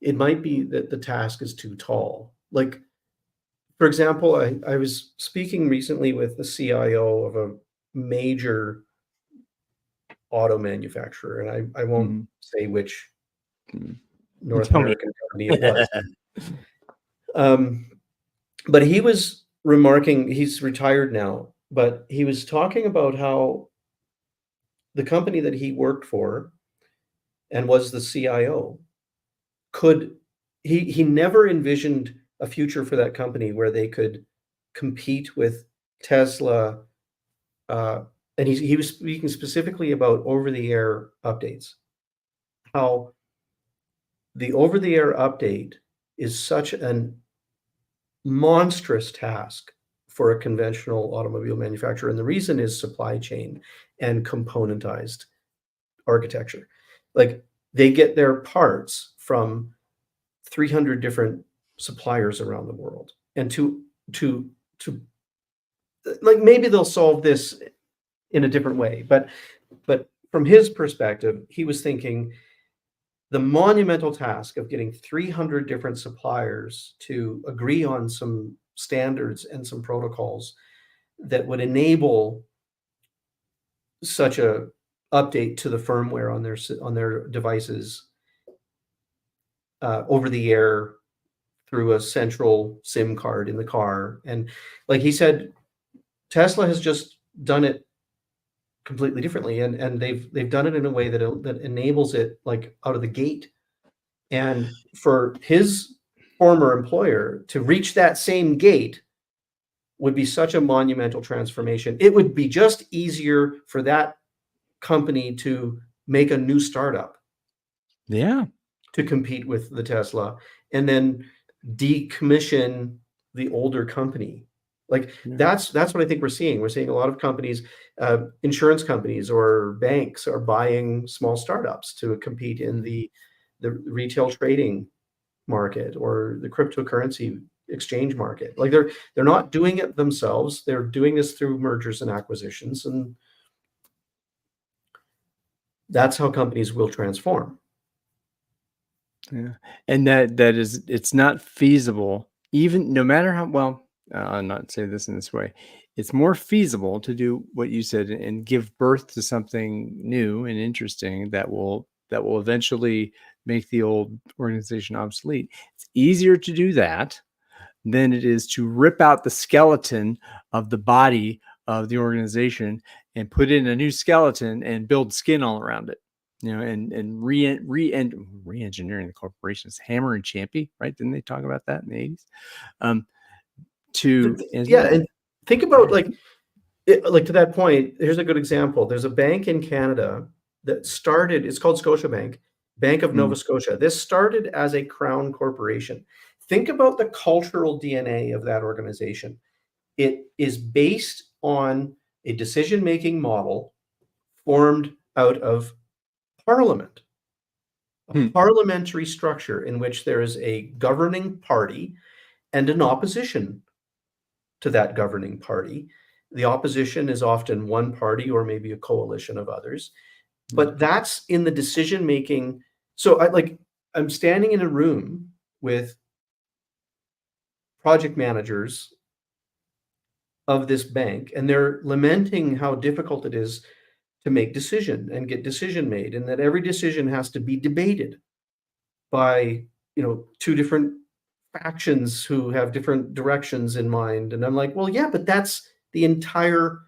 it might be that the task is too tall. Like, for example, I was speaking recently with the CIO of a major auto manufacturer, and I won't Mhm. say which Mm. North Tell me. American company it was. Um, but he was remarking, he's retired now, but he was talking about how the company that he worked for and was the CIO could he never envisioned a future for that company where they could compete with Tesla, uh, and he was speaking specifically about over-the-air updates. How the over-the-air update is such an monstrous task for a conventional automobile manufacturer. And the reason is supply chain and componentized architecture. Like they get their parts from 300 different suppliers around the world. And to like maybe they'll solve this in a different way, but from his perspective, he was thinking the monumental task of getting 300 different suppliers to agree on some standards and some protocols that would enable such a update to the firmware on their devices over the air through a central SIM card in the car. And like he said, Tesla has just done it completely differently, and they've done it in a way that enables it like out of the gate. And for his former employer to reach that same gate would be such a monumental transformation. It would be just easier for that company to make a new startup Yeah. to compete with the Tesla and then decommission the older company. Like Yeah. that's what I think we're seeing. We're seeing a lot of companies, insurance companies or banks are buying small startups to compete in the retail trading market or the cryptocurrency exchange market. Like they're not doing it themselves. They're doing this through mergers and acquisitions, and that's how companies will transform. Yeah. And it's not feasible, even no matter how well, I'll not say this in this way. It's more feasible to do what you said and give birth to something new and interesting that will eventually make the old organization obsolete. It's easier to do that than it is to rip out the skeleton of the body of the organization and put in a new skeleton and build skin all around it. And re-engineering the corporations. Hammer and Champy, right? Didn't they talk about that in the 80s? Yeah, and think about like to that point. Here's a good example. There's a bank in Canada that started. It's called Scotiabank, Bank of Nova Scotia. This started as a crown corporation. Think about the cultural DNA of that organization. It is based on a decision-making model formed out of parliament, a parliamentary structure in which there is a governing party and an opposition to that governing party. The opposition is often one party or maybe a coalition of others, but that's in the decision-making. So I'm standing in a room with project managers of this bank, and they're lamenting how difficult it is to make decision and get decision made, and that every decision has to be debated by two different factions who have different directions in mind. And I'm like, well, yeah, but that's the entire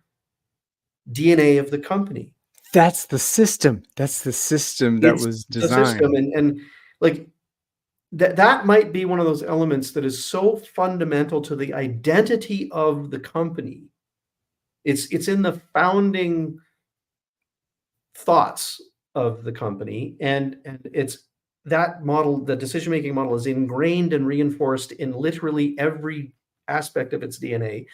DNA of the company. That's the system. That's the system that was designed. The system, and like that might be one of those elements that is so fundamental to the identity of the company. It's in the founding thoughts of the company, and it's that model. The decision-making model is ingrained and reinforced in literally every aspect of its DNA.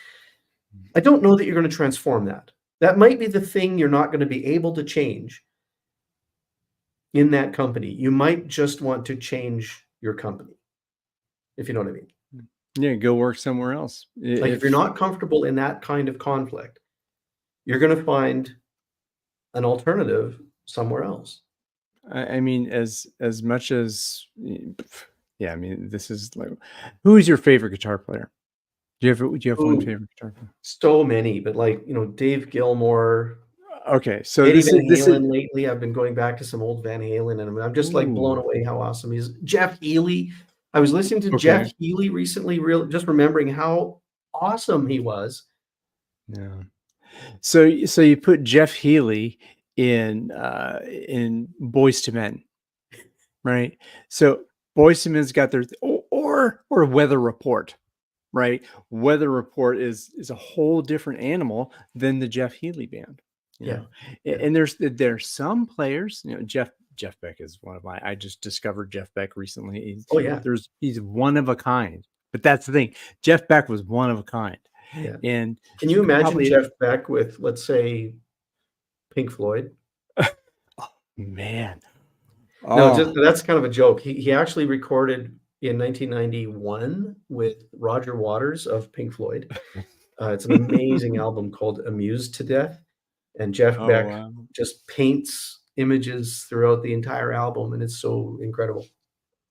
I don't know that you're going to transform that. That might be the thing you're not going to be able to change in that company. You might just want to change your company, if you know what I mean. Yeah, go work somewhere else. Like if you're not comfortable in that kind of conflict, you're going to find an alternative somewhere else. I mean, as much as, yeah, I mean, this is like, who is your favorite guitar player? Do you have one favorite guitar player? So many, but Dave Gilmour. Okay, so Eddie Van Halen lately. I've been going back to some old Van Halen, and I'm just like blown away how awesome he is. Jeff Healey. I was listening to Jeff Healey recently, just remembering how awesome he was. Yeah. So you put Jeff Healey in Boyz II Men, right? So Boyz II Men's got their or Weather Report, right? Weather Report is a whole different animal than the Jeff Healey band. You know? And there's some players, Jeff Beck is one of my. I just discovered Jeff Beck recently. He's one of a kind. But that's the thing. Jeff Beck was one of a kind. Yeah. And Can you you could imagine probably, Jeff Beck with, let's say, Pink Floyd? oh, man. No, Oh, just that's kind of a joke. He actually recorded in 1991 with Roger Waters of Pink Floyd. It's an amazing album called "Amused to Death," and Jeff oh, Beck wow. just paints images throughout the entire album, and it's so incredible.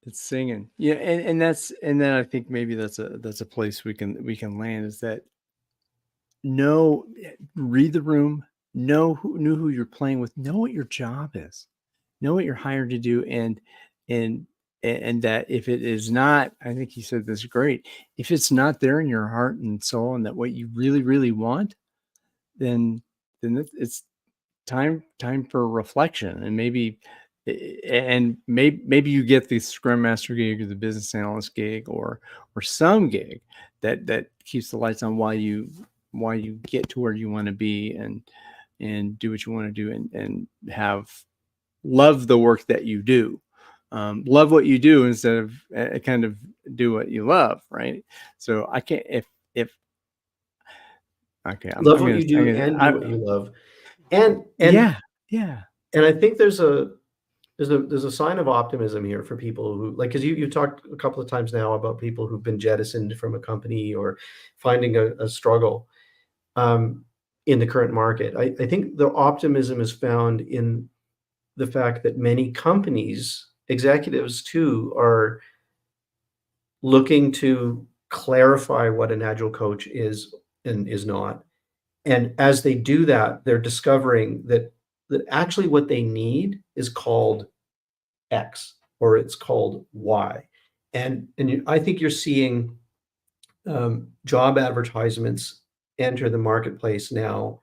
It's singing. Yeah, and then I think maybe that's a place we can land, is that know, read the room, know who you're playing with, know what your job is, know what you're hired to do, and and that if it is not, I think you said this great, if it's not there in your heart and soul, and that what you really want, then it's time for reflection, and maybe you get the scrum master gig or the business analyst gig, or some gig that keeps the lights on while you get to where you want to be, and do what you want to do, and have love the work that you do. Love what you do instead of kind of do what you love, right? So I can't, if okay, Love what you do and do what you love. And yeah, yeah. and I think there's a sign of optimism here for people who, like, because you talked a couple of times now about people who've been jettisoned from a company or finding a struggle um, in the current market. I think the optimism is found in the fact that many companies, executives too, are looking to clarify what an agile coach is and is not. And as they do that, they're discovering that actually what they need is called X, or it's called Y. I think you're seeing job advertisements enter the marketplace now.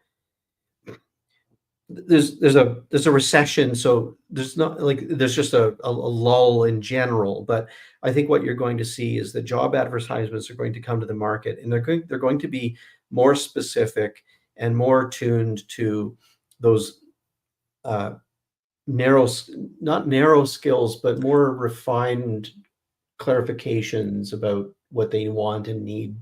There's a recession, so there's not like there's just a lull in general. But I think what you're going to see is the job advertisements are going to come to the market, and they're going to be more specific and more tuned to those uh, not narrow skills, but more refined clarifications about what they want and need.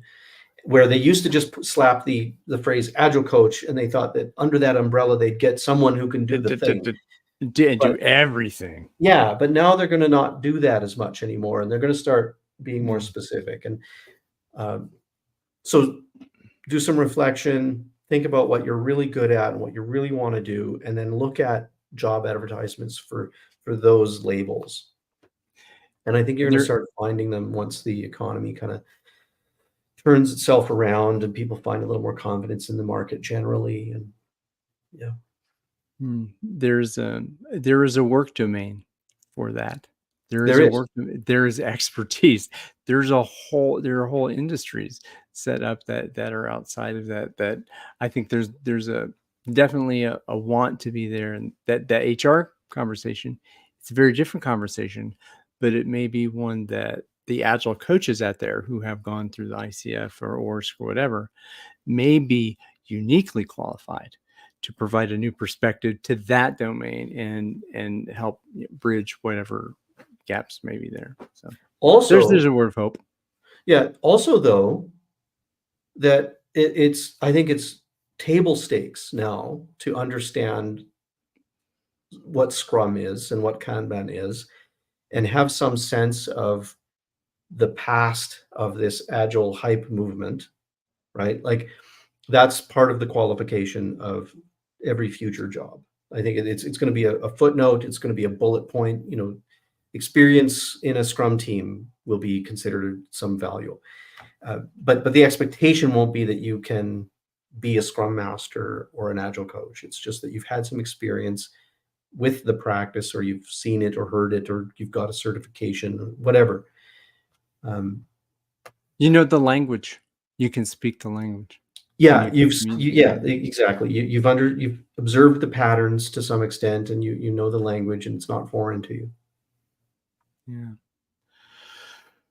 Where they used to just slap the phrase agile coach, and they thought that under that umbrella they'd get someone who can do the thing. And But do everything. yeah, but now they're going to not do that as much anymore, and they're going to start being more Mm. specific. And um, so do some reflection, think about what you're really good at and what you really want to do, and then look at job advertisements for those labels. And I think you're going to There, start finding them once the economy kind of turns itself around and people find a little more confidence in the market generally. And yeah, there is a work domain for that. there is. There is expertise. There are whole industries set up that are outside of that I think there's a definitely a want to be there, and that HR conversation, it's a very different conversation, but it may be one that the agile coaches out there who have gone through the ICF or ORSC or whatever may be uniquely qualified to provide a new perspective to that domain, and help bridge whatever gaps may be there. So there's Also, a word of hope. yeah, also though, that I think it's table stakes now to understand what Scrum is and what Kanban is, and have some sense of the past of this agile hype movement, right? Like that's part of the qualification of every future job. I think it's going to be a footnote. It's going to be a bullet point. Experience in a Scrum team will be considered some value, but the expectation won't be that you can be a Scrum master or an Agile coach. It's just that you've had some experience with the practice, or you've seen it or heard it, or you've got a certification, or whatever. The language. You can speak the language. Yeah, Yeah. exactly. You've observed the patterns to some extent, and you know the language, and it's not foreign to you. Yeah.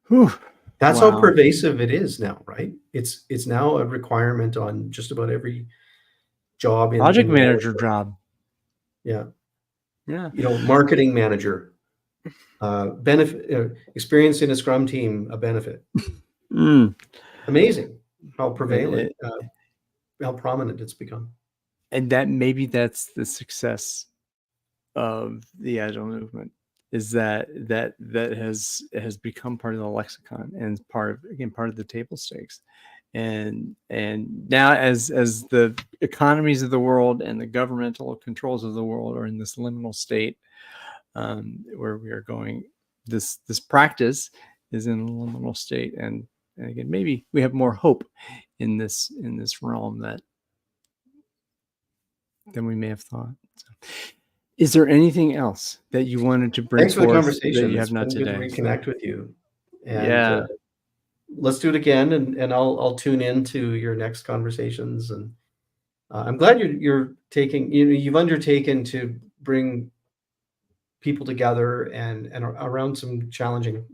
Whew. That's how Wow. pervasive it is now, right? It's now a requirement on just about every job in Project the manager world. job. Yeah. Yeah. Marketing manager, benefit, experience in a Scrum team, a benefit. Mm. Amazing how And, prevalent, how prominent it's become. and that maybe that's the success of the agile movement, is that has become part of the lexicon and part of, again, part of the table stakes. And now, as the economies of the world and the governmental controls of the world are in this liminal state, where we are going, this practice is in a liminal state, and again, maybe we have more hope in this realm that than we may have thought. So, is there anything else that you wanted to bring Thanks for the forth that conversation. you It's have not been good to today? So, reconnect with you, and, yeah. let's do it again, and I'll tune in to your next conversations, and, I'm glad you're taking you've undertaken to bring people together and around some challenging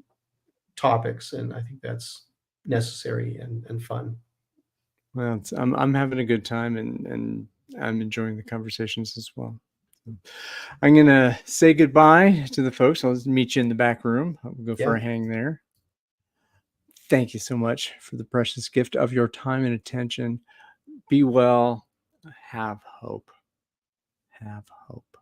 topics, and I think that's necessary and fun. Well, I'm having a good time, and I'm enjoying the conversations as well. So, I'm gonna say goodbye to the folks. I'll meet you in the back room. I'll go for Yeah. a hang there. Thank you so much for the precious gift of your time and attention. Be well. Have hope. Have hope.